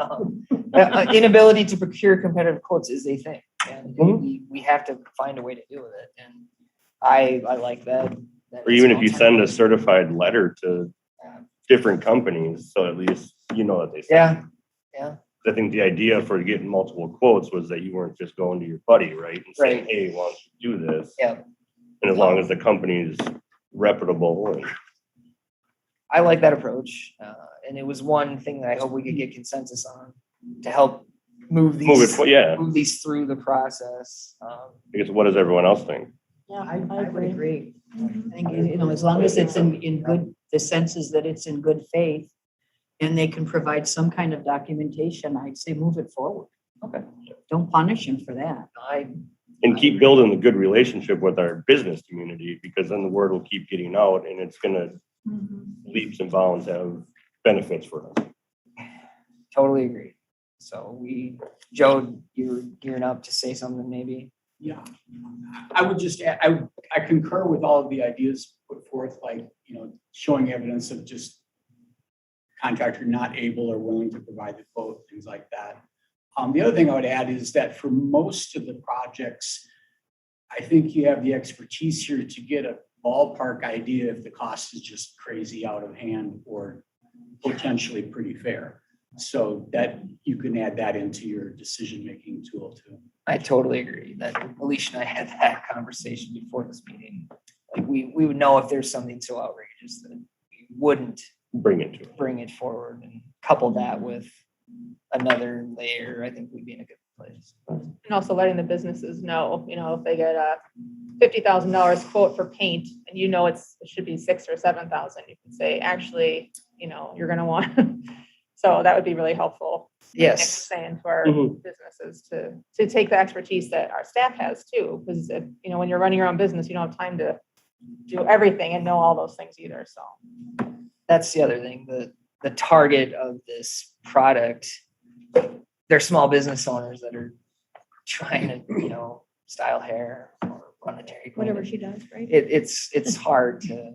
Speaker 4: Inability to procure competitive quotes is a thing, and we have to find a way to deal with it, and I like that.
Speaker 3: or even if you send a certified letter to different companies, so at least you know that they sent.
Speaker 4: Yeah.
Speaker 3: I think the idea for getting multiple quotes was that you weren't just going to your buddy, right? And saying,
Speaker 4: Right.
Speaker 3: hey, why don't you do this?
Speaker 4: Yeah.
Speaker 3: And as long as the company's reputable and
Speaker 4: I like that approach, and it was one thing that I hope we could get consensus on to help move these through the process.
Speaker 3: I guess what does everyone else think?
Speaker 6: Yeah,
Speaker 5: I would
Speaker 6: agree.
Speaker 5: agree. I think, as long as it's in good, the sense is that it's in good faith and they can provide some kind of documentation, I'd say move it forward.
Speaker 4: Okay.
Speaker 5: Don't punish them for that.
Speaker 3: And keep building the good relationship with our business community, because then the word will keep getting out and it's gonna leaps and bounds have benefits for us.
Speaker 4: Totally agree. So Joe, you're gearing up to say something maybe?
Speaker 8: Yeah, I would just add, I concur with all of the ideas put forth, like, showing evidence of just contractor not able or willing to provide the quote, things like that. The other thing I would add is that for most of the projects, I think you have the expertise here to get a ballpark idea if the cost is just crazy out of hand or potentially pretty fair. So that you can add that into your decision-making tool too.
Speaker 4: I totally agree that Alicia and I had that conversation before this meeting. Like we would know if there's something so outrageous that we wouldn't
Speaker 3: Bring it
Speaker 4: forward, and couple that with another layer, I think we'd be in a good place.
Speaker 2: And also letting the businesses know, if they get a $50,000 quote for paint and it should be 6,000 or 7,000, you can say, actually, you're gonna want. So that would be really helpful.
Speaker 4: Yes.
Speaker 2: Saying to our businesses to take the expertise that our staff has too, because when you're running your own business, you don't have time to do everything and know all those things either. So
Speaker 4: That's the other thing. The target of this product, they're small business owners that are trying to, style hair or run a dairy queen.
Speaker 1: Whatever she does, right?
Speaker 4: It's hard to.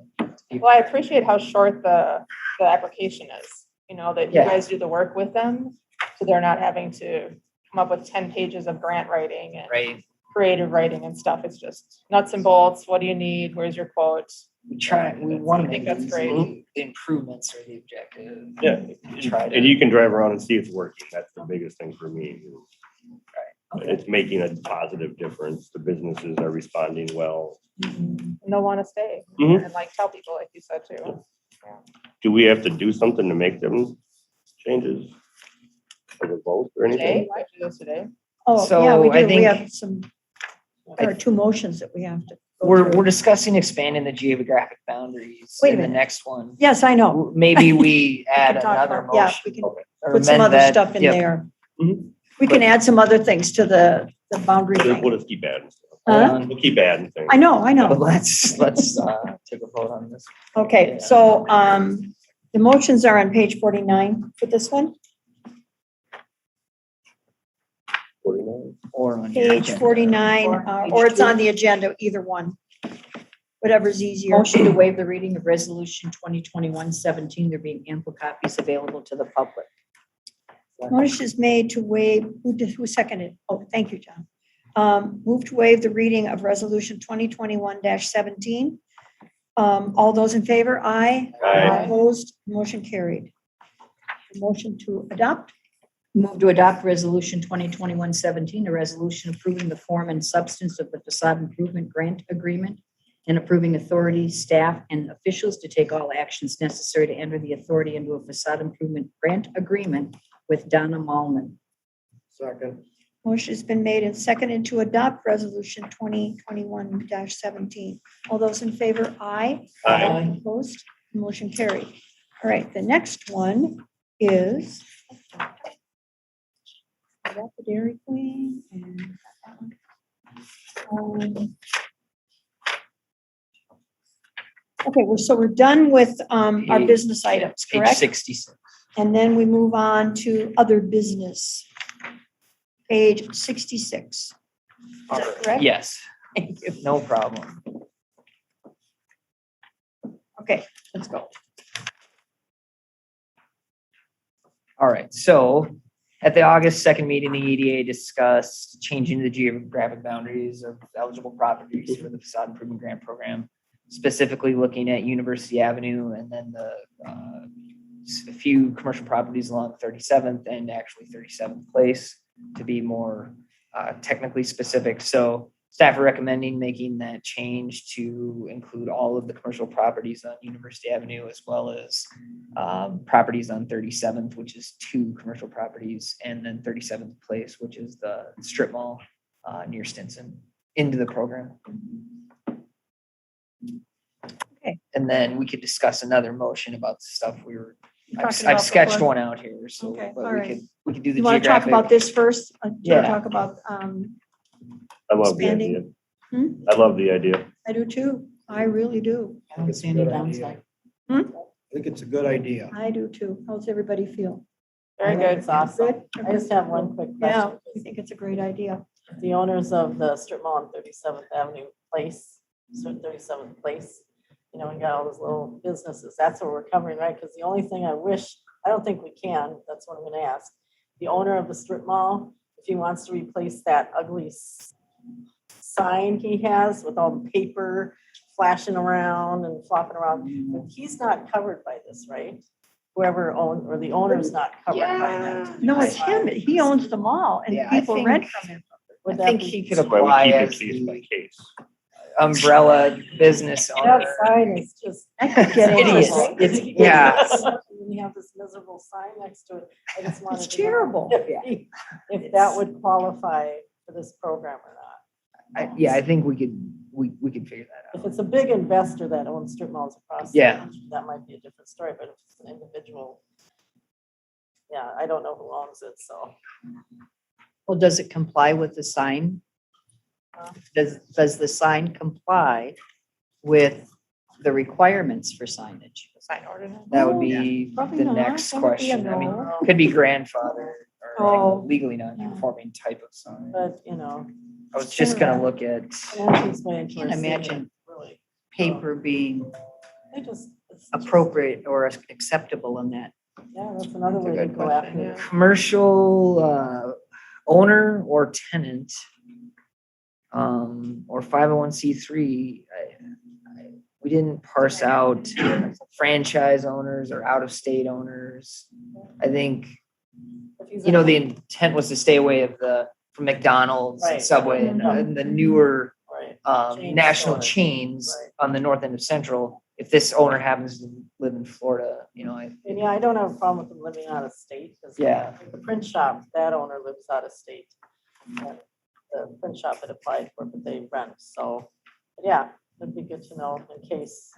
Speaker 2: well, I appreciate how short the application is. That you
Speaker 4: Yeah.
Speaker 2: guys do the work with them, so they're not having to come up with 10 pages of grant writing and
Speaker 4: Right.
Speaker 2: creative writing and stuff. It's just nuts and bolts. What do you need? Where's your quote?
Speaker 4: We want to
Speaker 2: I think
Speaker 4: make
Speaker 2: that's
Speaker 4: these
Speaker 2: great.
Speaker 4: the improvements are the objective.
Speaker 3: Yeah.
Speaker 4: Try to.
Speaker 3: And you can drive around and see it's working. That's the biggest thing for me.
Speaker 4: Okay.
Speaker 3: It's making a positive difference. The businesses are responding well.
Speaker 2: And they'll want to stay
Speaker 3: Mhm.
Speaker 2: and tell people, like you said too.
Speaker 3: Do we have to do something to make them changes? For the vote or anything?
Speaker 2: Today, I do this today.
Speaker 1: Oh,
Speaker 4: So
Speaker 1: yeah, we
Speaker 4: I
Speaker 1: do. We
Speaker 4: think-
Speaker 1: have there are two motions that we have to go
Speaker 4: We're
Speaker 1: through.
Speaker 4: discussing expanding the geographic boundaries
Speaker 1: Wait a
Speaker 4: in the
Speaker 1: minute.
Speaker 4: next one.
Speaker 1: Yes, I know.
Speaker 4: Maybe we add
Speaker 1: can talk
Speaker 4: another
Speaker 1: about- yeah,
Speaker 4: motion.
Speaker 1: we can
Speaker 4: or
Speaker 1: Put some
Speaker 4: amend
Speaker 1: other
Speaker 4: that.
Speaker 1: stuff in
Speaker 4: Yep.
Speaker 1: there.
Speaker 3: Mhm.
Speaker 1: We can add some other things to the boundary
Speaker 3: We'll
Speaker 1: thing.
Speaker 3: just keep adding stuff.
Speaker 1: Huh?
Speaker 3: We'll keep adding things.
Speaker 1: I know.
Speaker 4: But let's take a vote on this.
Speaker 1: Okay, so the motions are on page 49 for this one.
Speaker 3: 49.
Speaker 4: Or on your
Speaker 1: Page
Speaker 4: agenda.
Speaker 1: 49,
Speaker 5: Or
Speaker 1: or it's
Speaker 5: page
Speaker 1: on the agenda, either one. Whatever's easier.
Speaker 5: Motion to waive the reading of resolution 2021-17, there being ample copies available to the public.
Speaker 1: Motion is made to waive, who seconded? Oh, thank you, John. Move to waive the reading of resolution 2021-17. All those in favor, aye.
Speaker 3: Aye.
Speaker 1: Opposed, motion carried. Motion to adopt,
Speaker 5: Move to adopt resolution 2021-17, a resolution approving the form and substance of the facade improvement grant agreement and approving authority, staff, and officials to take all actions necessary to enter the authority into a facade improvement grant agreement with Donna Malman.
Speaker 7: Second.
Speaker 1: motion has been made and seconded to adopt resolution 2021-17. All those in favor, aye.
Speaker 3: Aye.
Speaker 1: Opposed, motion carried. All right, the next one is I got the Dairy Queen and that one. Okay, we're done with our business items,
Speaker 4: Page
Speaker 1: correct?
Speaker 4: 66.
Speaker 1: And then we move on to other business. Page 66. Is that correct?
Speaker 4: Yes.
Speaker 5: Thank you.
Speaker 4: No problem.
Speaker 1: Okay, let's go.
Speaker 4: All right, so at the August 2nd meeting, the EDA discussed changing the geographic boundaries of eligible properties for the facade improvement grant program, specifically looking at University Avenue and then a few commercial properties along 37th and actually 37th Place to be more technically specific. So staff are recommending making that change to include all of the commercial properties on University Avenue as well as properties on 37th, which is 2 commercial properties, and then 37th Place, which is the strip mall near Stinson, into the program.
Speaker 1: Okay.
Speaker 4: And then we could discuss another motion about the stuff we were,
Speaker 1: Talking
Speaker 4: I've
Speaker 1: about
Speaker 4: sketched
Speaker 1: before?
Speaker 4: one out here, so
Speaker 1: Okay,
Speaker 4: but
Speaker 1: all
Speaker 4: we
Speaker 1: right.
Speaker 4: could do the
Speaker 1: You want to talk
Speaker 4: geographic.
Speaker 1: about this first? Do you
Speaker 4: Yeah.
Speaker 1: want to talk about,
Speaker 3: I love the
Speaker 1: Expanding.
Speaker 3: idea.
Speaker 1: Hmm?
Speaker 3: I love the idea.
Speaker 1: I do too. I really do.
Speaker 6: I don't see any downside.
Speaker 7: I think it's a good idea.
Speaker 1: I do too. How's everybody feel?
Speaker 2: Very good.
Speaker 6: It's awesome.
Speaker 1: Good?
Speaker 6: I just have one quick
Speaker 1: Yeah,
Speaker 6: question.
Speaker 1: I think it's a great idea.
Speaker 6: The owners of the strip mall on 37th Avenue Place, so 37th Place, you know, we got all those little businesses. That's what we're covering, right? Because the only thing I wish, I don't think we can, that's what I'm gonna ask. The owner of the strip mall, if he wants to replace that ugly sign he has with all the paper flashing around and flopping around, but he's not covered by this, right? Whoever owned, or the owner's not covered by that.
Speaker 1: No, it's him. He owns them all and
Speaker 4: Yeah, I
Speaker 1: people
Speaker 4: think-
Speaker 1: rent from him.
Speaker 4: I
Speaker 6: Would that
Speaker 4: think
Speaker 6: be-
Speaker 4: he could
Speaker 3: That's why
Speaker 4: apply
Speaker 3: we keep it
Speaker 4: as
Speaker 3: case by
Speaker 4: the
Speaker 3: case.
Speaker 4: umbrella business
Speaker 6: That
Speaker 4: owner.
Speaker 6: sign is just.
Speaker 1: I could get
Speaker 4: Hideous.
Speaker 1: interesting.
Speaker 4: It's, yeah.
Speaker 6: When you have this miserable sign next to it, I just wanted
Speaker 1: It's
Speaker 6: to know
Speaker 1: terrible.
Speaker 6: if that would qualify for this program or not.
Speaker 4: Yeah, I think we could figure that
Speaker 6: If
Speaker 4: out.
Speaker 6: it's a big investor that owns strip malls across. the
Speaker 4: Yeah.
Speaker 6: country, that might be a different story, but if it's an individual, yeah, I don't know who owns it, so.
Speaker 5: Well, does it comply with the sign? Does the sign comply with the requirements for signage?
Speaker 2: Sign ordinance.
Speaker 4: That would be
Speaker 1: Probably
Speaker 4: the
Speaker 1: not.
Speaker 4: next
Speaker 1: That would be a
Speaker 4: question. I mean,
Speaker 1: no.
Speaker 4: could be grandfather or
Speaker 1: Oh.
Speaker 4: like legally non-conforming type of sign.
Speaker 6: But, you know,
Speaker 4: I was just gonna look at,
Speaker 6: an entrance way into
Speaker 5: Can't
Speaker 6: our city,
Speaker 5: imagine.
Speaker 6: really,
Speaker 5: Paper being
Speaker 6: they just. it's just-
Speaker 5: appropriate or acceptable in that.
Speaker 6: Yeah, that's another
Speaker 2: That's a
Speaker 6: way to
Speaker 2: good
Speaker 6: go
Speaker 2: question,
Speaker 6: after
Speaker 2: yeah.
Speaker 6: it.
Speaker 4: commercial owner or tenant or 501c3. We didn't parse out franchise owners or out-of-state owners. I think,
Speaker 6: If he's
Speaker 4: you know,
Speaker 6: a-
Speaker 4: the intent was to stay away from McDonald's and
Speaker 6: Right.
Speaker 4: Subway and the newer
Speaker 6: Right, Chain
Speaker 4: national
Speaker 6: stores.
Speaker 4: chains
Speaker 6: Right.
Speaker 4: on the north end of Central. If this owner happens to live in Florida, you know,
Speaker 6: and yeah, I don't have a problem with them living out of state. 'Cause
Speaker 4: Yeah.
Speaker 6: The print shop, that owner lives out of state. And the print shop had applied for, but they rent, so, but yeah, it'd be good to know in case,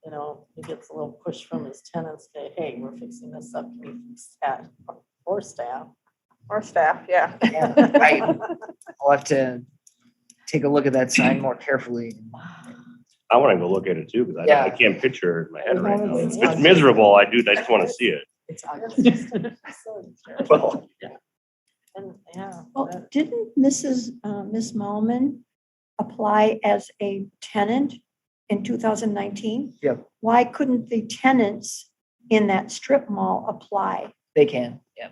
Speaker 6: you know, he gets a little push from his tenants, say, hey, we're fixing this up, can you fix that? Or staff.
Speaker 2: Or staff, yeah.
Speaker 4: I'll have to take a look at that sign more carefully.
Speaker 3: I want to go look at it too, because
Speaker 4: Yeah.
Speaker 3: I can't picture it in my head
Speaker 6: We
Speaker 3: right
Speaker 6: haven't
Speaker 3: now.
Speaker 6: seen
Speaker 3: It's
Speaker 6: it.
Speaker 3: miserable. I just want to see it.
Speaker 5: It's
Speaker 6: It's just so terrible.
Speaker 3: Well,
Speaker 6: And, yeah.
Speaker 1: Well,
Speaker 6: that-
Speaker 1: didn't Miss Malman apply as a tenant in 2019?
Speaker 4: Yep.
Speaker 1: Why couldn't the tenants in that strip mall apply?
Speaker 4: They can, yeah.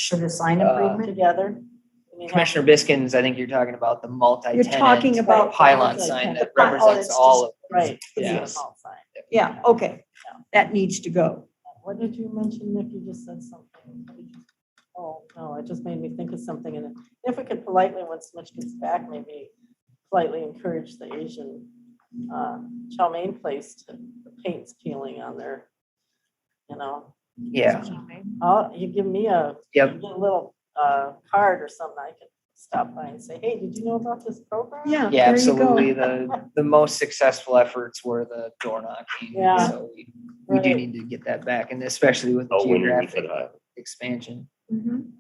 Speaker 5: For the sign
Speaker 4: Uh,
Speaker 5: improvement?
Speaker 6: Together. I mean,
Speaker 4: Commissioner Biskins, I think you're talking about the multi-tenant.
Speaker 1: You're talking about-
Speaker 4: Pylon sign that
Speaker 1: Oh,
Speaker 4: represents
Speaker 1: it's
Speaker 4: all of.
Speaker 6: Right. it's a
Speaker 4: Yes.
Speaker 6: small sign.
Speaker 1: Yeah, okay, that needs to go.
Speaker 6: What did you mention, Nick? You just said something. What did you- Oh, no, it just made me think of something. And if we could politely, once Mitch gets back, maybe politely encourage the Asian chow mein place to the paint's peeling on their, you know.
Speaker 4: Yeah,
Speaker 6: You give me a
Speaker 4: yep.
Speaker 6: little card or something, I could stop by and say, hey, did you know about this program?
Speaker 1: Yeah,
Speaker 4: Yeah,
Speaker 1: there you go.
Speaker 4: absolutely. The most successful efforts were the door knocking.
Speaker 6: Yeah.
Speaker 4: So we do
Speaker 6: Right.
Speaker 4: need to get that back, and especially with the
Speaker 3: Oh, when we
Speaker 4: geographic
Speaker 3: could have.
Speaker 4: expansion,
Speaker 1: Mhm.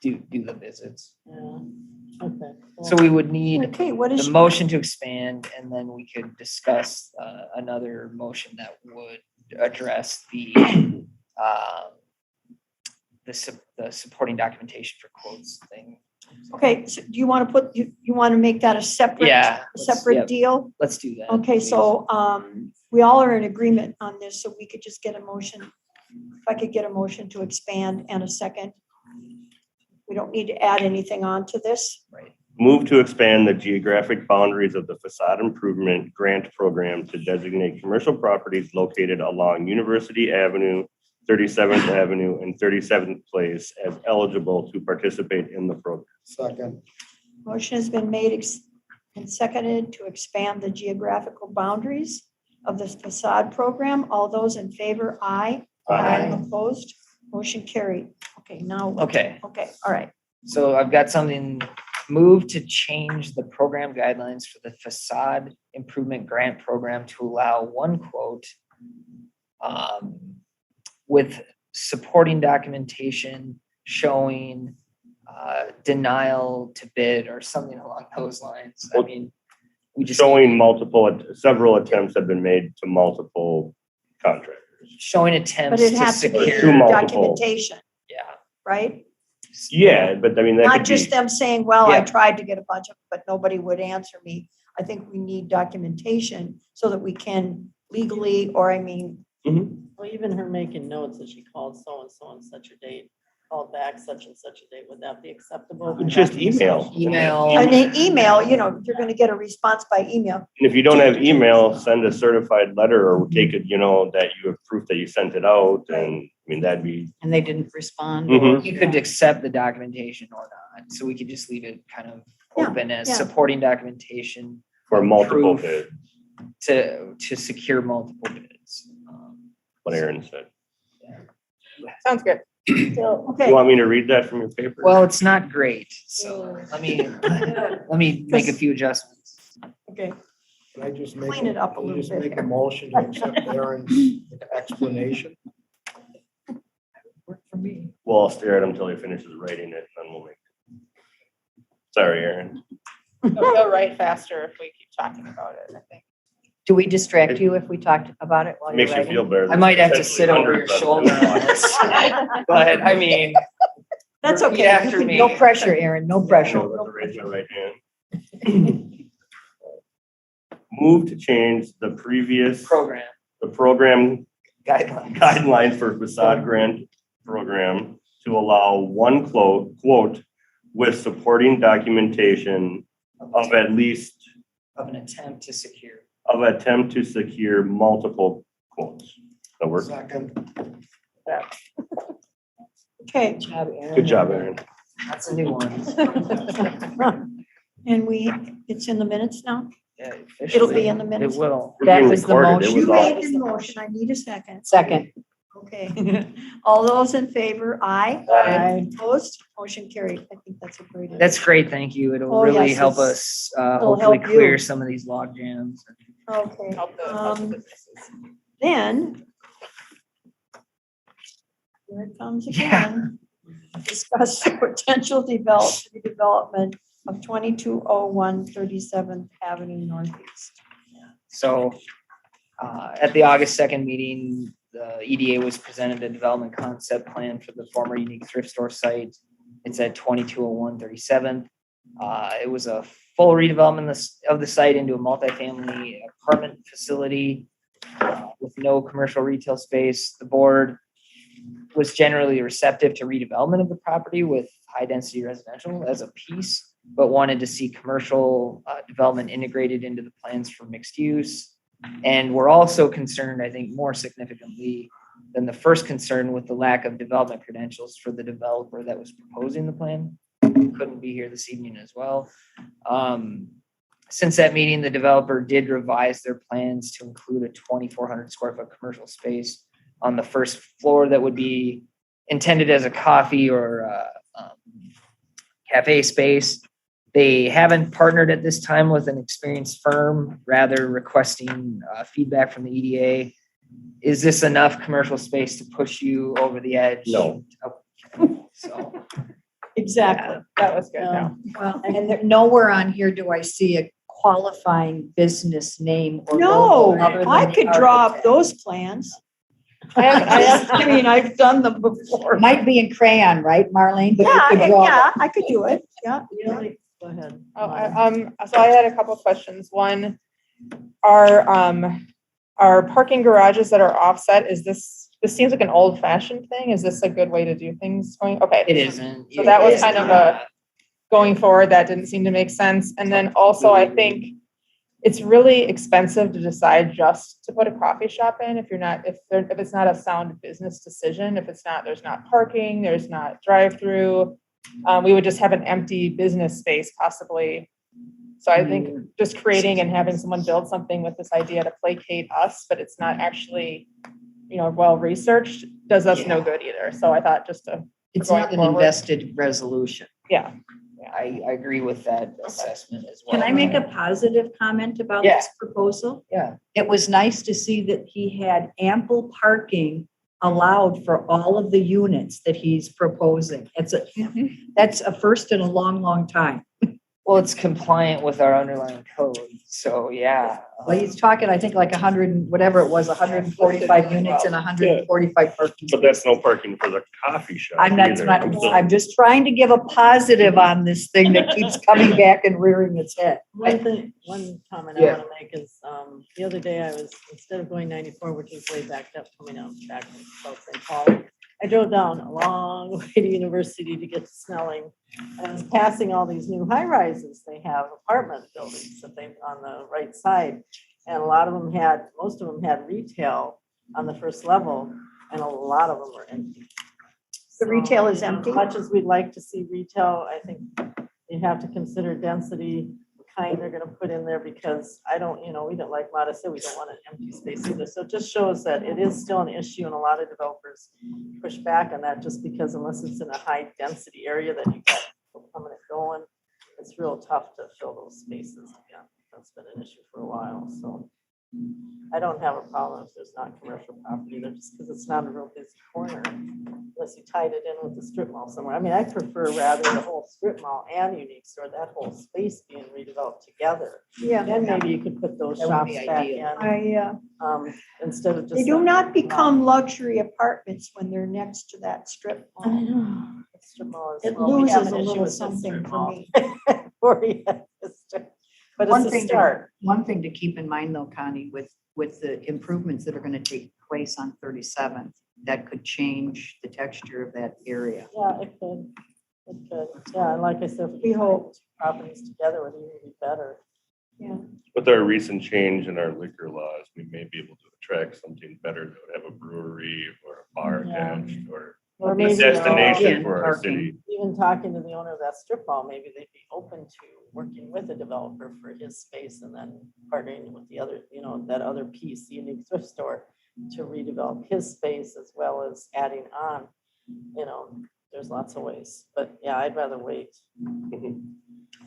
Speaker 4: do the visits.
Speaker 6: Yeah, okay.
Speaker 4: So we would need
Speaker 1: Okay, what is?
Speaker 4: the motion to expand, and then we could discuss another motion that would address the supporting documentation for quotes thing.
Speaker 1: Okay, so do you want to put, you want to make that a separate,
Speaker 4: Yeah,
Speaker 1: separate
Speaker 4: yep.
Speaker 1: deal?
Speaker 4: Let's do that.
Speaker 1: Okay,
Speaker 4: please.
Speaker 1: so, we all are in agreement on this, so we could just get a motion. If I could get a motion to expand and a second. We don't need to add anything on to this.
Speaker 4: Right.
Speaker 3: Move to expand the geographic boundaries of the facade improvement grant program to designate commercial properties located along University Avenue, 37th Avenue, and 37th Place as eligible to participate in the program.
Speaker 7: Second,
Speaker 1: Motion has been made and seconded to expand the geographical boundaries of the facade program. All those in favor, aye.
Speaker 3: Aye.
Speaker 1: Opposed, motion carried. Okay, now.
Speaker 4: Okay,
Speaker 1: Okay, all right.
Speaker 4: so I've got something, move to change the program guidelines for the facade improvement grant program to allow one quote with supporting documentation showing denial to bid or something along those lines. I mean, we just.
Speaker 3: Showing several attempts have been made to multiple contractors.
Speaker 4: Showing
Speaker 1: But
Speaker 4: attempts
Speaker 1: it
Speaker 4: to
Speaker 1: has to be
Speaker 3: Two
Speaker 4: secure.
Speaker 3: multiple.
Speaker 1: documentation,
Speaker 4: Yeah.
Speaker 1: right?
Speaker 3: Yeah, but I mean, that
Speaker 1: Not
Speaker 3: could
Speaker 1: just
Speaker 3: be,
Speaker 1: them saying, well, I
Speaker 4: Yeah.
Speaker 1: tried to get a bunch of, but nobody would answer me. I think we need documentation so that we can legally, or I mean,
Speaker 6: Well, even her making notes that she called so-and-so on such a date, called back such and such a date, would that be acceptable?
Speaker 3: just email.
Speaker 4: Email.
Speaker 1: an email, if you're gonna get a response by email.
Speaker 3: And if you don't have email, send a certified letter or take it, that you have proof that you sent it out. And I mean, that'd be,
Speaker 5: And they didn't respond.
Speaker 3: Mhm.
Speaker 4: You could accept the documentation or not, so we could just leave it kind of
Speaker 1: Yeah,
Speaker 4: open as
Speaker 1: yeah.
Speaker 4: supporting documentation
Speaker 3: for multiple
Speaker 4: Proof.
Speaker 3: bids,
Speaker 4: to secure multiple bids.
Speaker 3: what Aaron said.
Speaker 2: Sounds good.
Speaker 6: So,
Speaker 3: You
Speaker 1: Okay,
Speaker 3: want me to read that from your paper?
Speaker 4: Well, it's not great, so let me make a few adjustments.
Speaker 1: okay.
Speaker 7: can I just make?
Speaker 1: Clean it up a
Speaker 7: can you
Speaker 1: little
Speaker 7: just
Speaker 1: bit
Speaker 7: Make a
Speaker 1: here.
Speaker 7: motion to accept Aaron's explanation.
Speaker 5: Work for me.
Speaker 3: Well, I'll stare at him until he finishes writing it, and then we'll make. Sorry, Aaron.
Speaker 2: They'll write faster if we keep talking about it, I think.
Speaker 5: Do we distract you if we talked about it while
Speaker 3: It
Speaker 5: you're
Speaker 3: makes you
Speaker 5: writing?
Speaker 3: feel better.
Speaker 4: I might have to sit over your shoulder on this. But I mean,
Speaker 1: That's
Speaker 4: repeat
Speaker 1: okay.
Speaker 4: after me.
Speaker 5: No pressure, Aaron, no pressure.
Speaker 3: Raise my right hand. Move to change the previous,
Speaker 4: program
Speaker 3: the program
Speaker 4: guidelines.
Speaker 3: guidelines for facade grant program to allow one quote with supporting documentation of at least,
Speaker 4: Of an attempt to secure.
Speaker 3: multiple quotes. That works.
Speaker 7: Second,
Speaker 1: Okay,
Speaker 3: Good job, Aaron.
Speaker 4: That's a new one.
Speaker 1: and it's in the minutes now?
Speaker 4: Yeah,
Speaker 1: It'll be in the
Speaker 4: It
Speaker 1: minutes.
Speaker 4: will.
Speaker 3: We're
Speaker 5: That
Speaker 3: being
Speaker 5: was the
Speaker 3: recorded. It
Speaker 5: motion.
Speaker 3: was
Speaker 1: You
Speaker 3: all-
Speaker 1: made the motion, I need a second.
Speaker 5: Second.
Speaker 1: Okay, all those in favor, aye.
Speaker 6: Aye.
Speaker 1: Opposed, motion carried. I think that's a great. idea.
Speaker 4: That's great, thank you. It'll
Speaker 1: Oh,
Speaker 4: really
Speaker 1: yes,
Speaker 4: help
Speaker 1: it's-
Speaker 4: us,
Speaker 1: it'll
Speaker 4: hopefully
Speaker 1: help you.
Speaker 4: clear some of these log jams.
Speaker 1: Okay,
Speaker 2: Help the businesses.
Speaker 1: then. Here it comes
Speaker 4: Yeah.
Speaker 1: again. Discuss the potential redevelopment of 2201 37th Avenue Northeast.
Speaker 4: So, at the August 2nd meeting, the EDA was presented a development concept plan for the former Unique Thrift Store site. It's at 2201 37th. It was a full redevelopment of the site into a multifamily apartment facility with no commercial retail space. The board was generally receptive to redevelopment of the property with high-density residential as a piece, but wanted to see commercial development integrated into the plans for mixed use. And we're also concerned, I think, more significantly than the first concern with the lack of development credentials for the developer that was proposing the plan. Couldn't be here this evening as well. Since that meeting, the developer did revise their plans to include a 2,400 square foot commercial space on the first floor that would be intended as a coffee or cafe space. They haven't partnered at this time with an experienced firm, rather requesting feedback from the EDA. Is this enough commercial space to push you over the edge?
Speaker 3: No.
Speaker 4: So,
Speaker 1: Exactly.
Speaker 2: That was good,
Speaker 6: No.
Speaker 2: no.
Speaker 5: Well, and nowhere on here do I see a qualifying business name or
Speaker 1: No,
Speaker 5: logo other than
Speaker 1: I
Speaker 5: the
Speaker 1: could draw up
Speaker 5: architect.
Speaker 1: those plans.
Speaker 2: I
Speaker 1: I mean, I've done them before.
Speaker 5: Might be in crayon, right, Marlene? But you
Speaker 1: Yeah,
Speaker 5: could draw
Speaker 1: yeah, I could do it. Yeah.
Speaker 6: Go ahead.
Speaker 2: Oh, so I had a couple questions. One, are parking garages that are offset, this seems like an old fashioned thing. Is this a good way to do things going? Okay.
Speaker 4: It isn't.
Speaker 2: So that was
Speaker 4: It is
Speaker 2: kind of
Speaker 4: not.
Speaker 2: going forward, that didn't seem to make sense. And then also, I think it's really expensive to decide just to put a coffee shop in if it's not a sound business decision, there's not parking, there's not drive-through. We would just have an empty business space possibly. So I think just creating and having someone build something with this idea to placate us, but it's not actually, well-researched, does us no good either. So I thought just to,
Speaker 5: It's
Speaker 2: going
Speaker 5: not an
Speaker 2: forward.
Speaker 5: invested resolution.
Speaker 2: yeah.
Speaker 4: I agree with that assessment as well.
Speaker 5: Can I make a positive comment about
Speaker 4: Yeah.
Speaker 5: this proposal?
Speaker 4: Yeah.
Speaker 5: It was nice to see that he had ample parking allowed for all of the units that he's proposing. That's a first in a long, long time.
Speaker 4: Well, it's compliant with our underlying code, so yeah.
Speaker 5: Well, he's talking, I think, like 100, whatever it was, 145 units and 145 parking.
Speaker 3: But that's no parking for the coffee shop
Speaker 5: I'm not,
Speaker 3: either.
Speaker 5: I'm just trying to give a positive on this thing that keeps coming back and rearing its head.
Speaker 6: One comment I
Speaker 4: Yeah.
Speaker 6: want to make is, the other day I was, instead of going 94, which is way backed up, coming out back from South St. Paul, I drove down a long way to University to get to Snelling. And I was passing all these new high rises. They have apartment buildings that they, on the right side. And most of them had retail on the first level, and a lot of them were empty.
Speaker 1: The retail is
Speaker 6: So,
Speaker 1: empty?
Speaker 6: As much as we'd like to see retail, I think you have to consider density, the kind they're gonna put in there, because we don't like Modest, we don't want an empty space either. So it just shows that it is still an issue, and a lot of developers push back on that, just because unless it's in a high density area that you got people coming and going, it's real tough to fill those spaces again. That's been an issue for a while, so. I don't have a problem if there's not commercial property there, just because it's not a real busy corner, unless you tied it in with the strip mall somewhere. I mean, I prefer rather the whole strip mall and unique store, that whole space being redeveloped together.
Speaker 1: Yeah.
Speaker 6: Then maybe you could put those
Speaker 5: That would
Speaker 6: shops
Speaker 5: be
Speaker 6: back
Speaker 5: ideal.
Speaker 6: in, instead of just.
Speaker 1: They do not become luxury apartments when they're next to that strip
Speaker 6: I
Speaker 1: mall.
Speaker 6: know. The strip mall is-
Speaker 1: It
Speaker 6: well, we have
Speaker 1: loses
Speaker 6: an
Speaker 1: a
Speaker 6: issue
Speaker 1: little
Speaker 6: with the
Speaker 1: something
Speaker 6: strip
Speaker 1: for
Speaker 6: mall.
Speaker 1: me.
Speaker 6: But
Speaker 5: One
Speaker 6: it's a
Speaker 5: thing to-
Speaker 6: start.
Speaker 5: One thing to keep in mind though, Connie, with the improvements that are going to take place on 37th, that could change the texture of that area.
Speaker 6: Yeah, it could. It could. Yeah, and like I said, if
Speaker 1: We hope.
Speaker 6: put properties together, it would even be better.
Speaker 3: With our recent change in our liquor laws, we may be able to attract something better that would have a brewery or a bar
Speaker 6: Yeah.
Speaker 3: attached, or
Speaker 6: Or
Speaker 3: a
Speaker 6: maybe,
Speaker 3: destination for our
Speaker 5: parking.
Speaker 3: city.
Speaker 6: even talking to the owner of that strip mall, maybe they'd be open to working with a developer for his space and then partnering with the other, that other piece, the unique thrift store, to redevelop his space as well as adding on, there's lots of ways. But yeah, I'd rather wait.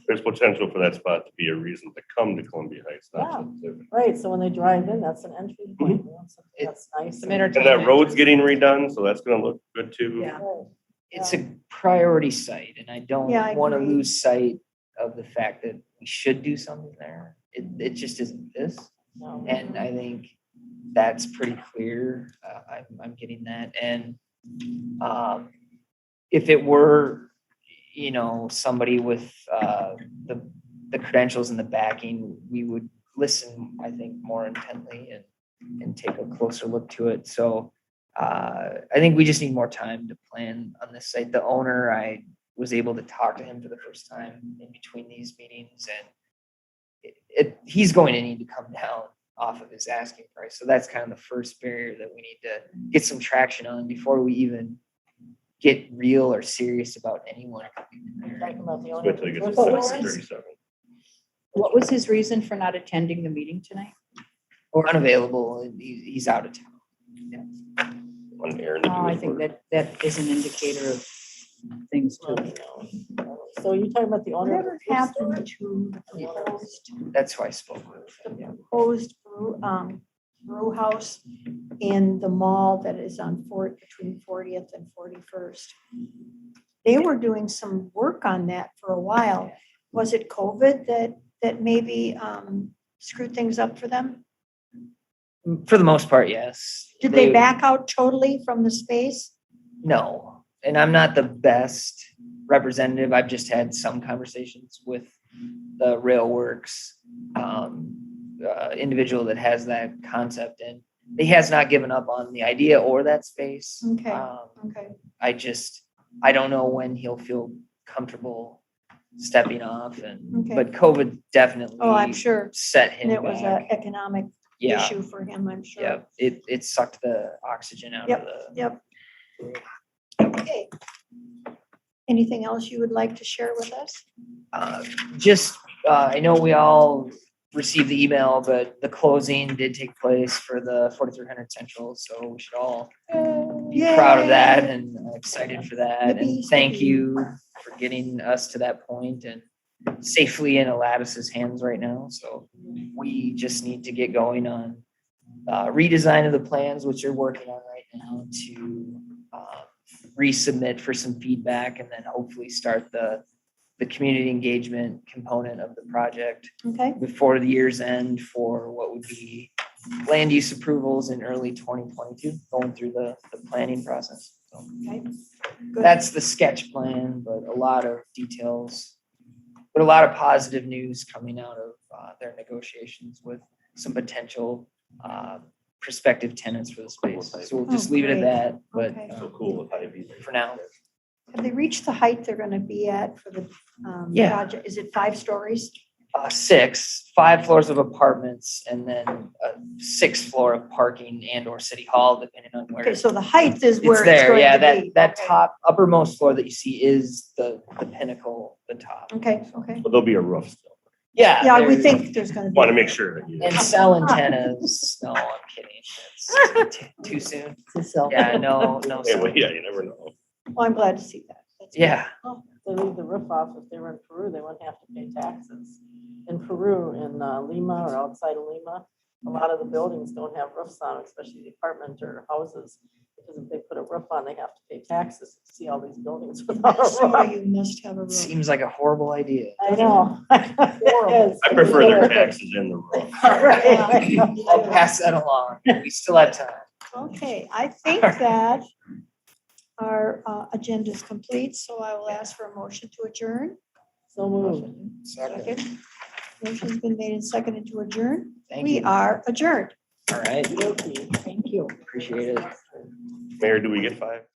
Speaker 3: There's potential for that spot to be a reason to come to Columbia Heights, not just live.
Speaker 6: Right, so when they drive in, that's an entry point, something that's nice.
Speaker 2: Some
Speaker 3: And
Speaker 2: entertainment.
Speaker 3: that road's getting redone, so that's gonna look good too.
Speaker 5: Yeah.
Speaker 6: Right.
Speaker 4: It's a priority site, and I don't
Speaker 1: Yeah, I
Speaker 4: want to
Speaker 1: agree.
Speaker 4: lose sight of the fact that we should do something there. It just isn't this,
Speaker 6: No.
Speaker 4: and I think that's pretty clear. I'm getting that, and if it were, somebody with the credentials and the backing, we would listen, I think, more intently and take a closer look to it. So I think we just need more time to plan on this site. The owner, I was able to talk to him for the first time in between these meetings, and he's going to need to come down off of his asking price. So that's kind of the first barrier that we need to get some traction on before we even get real or serious about anyone coming in there.
Speaker 6: Talking about the owner.
Speaker 3: Wait
Speaker 6: of
Speaker 3: till he
Speaker 6: the
Speaker 3: gets
Speaker 6: thrift
Speaker 3: to
Speaker 6: store.
Speaker 3: 37.
Speaker 5: What was his reason for not attending the meeting tonight?
Speaker 4: Or unavailable, and he's out of town.
Speaker 3: On Aaron to do
Speaker 5: Oh, I
Speaker 3: his
Speaker 5: think
Speaker 3: work.
Speaker 5: that is an indicator of things
Speaker 6: Well,
Speaker 5: too.
Speaker 6: So you're talking about the owner of the
Speaker 1: Whatever
Speaker 6: thrift store?
Speaker 1: happened to the proposed
Speaker 4: That's who I spoke with. Yeah.
Speaker 1: proposed brew house in the mall that is on between 40th and 41st? They were doing some work on that for a while. Was it COVID that maybe screwed things up for them?
Speaker 4: For the most part, yes.
Speaker 1: Did they back out totally from the space?
Speaker 4: No. and I'm not the best representative. I've just had some conversations with the Railworks individual that has that concept, and he has not given up on the idea or that space.
Speaker 1: Okay. Okay.
Speaker 4: I don't know when he'll feel comfortable stepping off, and
Speaker 1: Okay.
Speaker 4: but COVID definitely
Speaker 1: Oh, I'm sure.
Speaker 4: set
Speaker 1: And
Speaker 4: him
Speaker 1: it was an
Speaker 4: back.
Speaker 1: economic
Speaker 4: Yeah,
Speaker 1: issue for him, I'm sure.
Speaker 4: yeah. It sucked the oxygen out of the.
Speaker 1: Yep. Okay. Anything else you would like to share with us?
Speaker 4: I know we all received the email, but the closing did take place for the 4300 Central, so we should all be proud of that and excited for that. And
Speaker 1: Yippee,
Speaker 4: thank
Speaker 1: yippee.
Speaker 4: you for getting us to that point and safely in Alatus's hands right now. So we just need to get going on redesign of the plans, which you're working on right now, to resubmit for some feedback, and then hopefully start the community engagement component of the project
Speaker 1: Okay,
Speaker 4: before the year's end for what would be land use approvals in early 2022, going through the planning process. So
Speaker 1: okay. Good.
Speaker 4: that's the sketch plan, but a lot of details, but a lot of positive news coming out of their negotiations with some potential prospective tenants for the space. So we'll just
Speaker 1: Oh,
Speaker 4: leave it at
Speaker 1: great.
Speaker 4: that, but
Speaker 1: Okay.
Speaker 3: So cool with Ivy.
Speaker 4: for now.
Speaker 1: Have they reached the height they're gonna be at for the
Speaker 4: Yeah.
Speaker 1: project? Is it 5 stories?
Speaker 4: 5 floors of apartments, and then a 6th floor of parking and or city hall, depending on where.
Speaker 1: Okay, so the height is
Speaker 4: It's
Speaker 1: where it's
Speaker 4: there,
Speaker 1: going
Speaker 4: yeah,
Speaker 1: to be.
Speaker 4: that
Speaker 1: Okay.
Speaker 4: top uppermost floor that you see is the pinnacle, the top.
Speaker 1: Okay, okay.
Speaker 3: But there'll be a roof still.
Speaker 4: Yeah.
Speaker 1: Yeah, we
Speaker 4: there-
Speaker 1: think there's gonna be.
Speaker 3: Want to make sure that you.
Speaker 4: And cell antennas, no, I'm kidding, it's too soon. Yeah, no,
Speaker 3: Hey,
Speaker 4: cell.
Speaker 3: well, yeah, you never know.
Speaker 1: Well, I'm glad to see that. That's good.
Speaker 4: Yeah,
Speaker 6: If they leave the roof off, if they were in Peru, they wouldn't have to pay taxes. In Peru, in Lima or outside of Lima, a lot of the buildings don't have roofs on, especially the apartment or houses. Because if they put a roof on, they have to pay taxes to see all these buildings without a
Speaker 1: So
Speaker 6: roof.
Speaker 1: you must have a roof.
Speaker 4: seems like a horrible idea.
Speaker 6: I know.
Speaker 1: Horrible.
Speaker 3: I prefer their taxes in the roof.
Speaker 6: Right.
Speaker 4: I'll pass that along, we still have time.
Speaker 1: Okay, I think that our agenda is complete, so I will ask for a motion to adjourn.
Speaker 6: So moved.
Speaker 1: Second. Motion's been made and seconded to adjourn.
Speaker 4: Thank
Speaker 1: We
Speaker 4: you,
Speaker 1: are adjourned.
Speaker 4: all right,
Speaker 6: Guilty.
Speaker 1: Thank you.
Speaker 4: appreciate it.
Speaker 3: Mayor, do we get 5?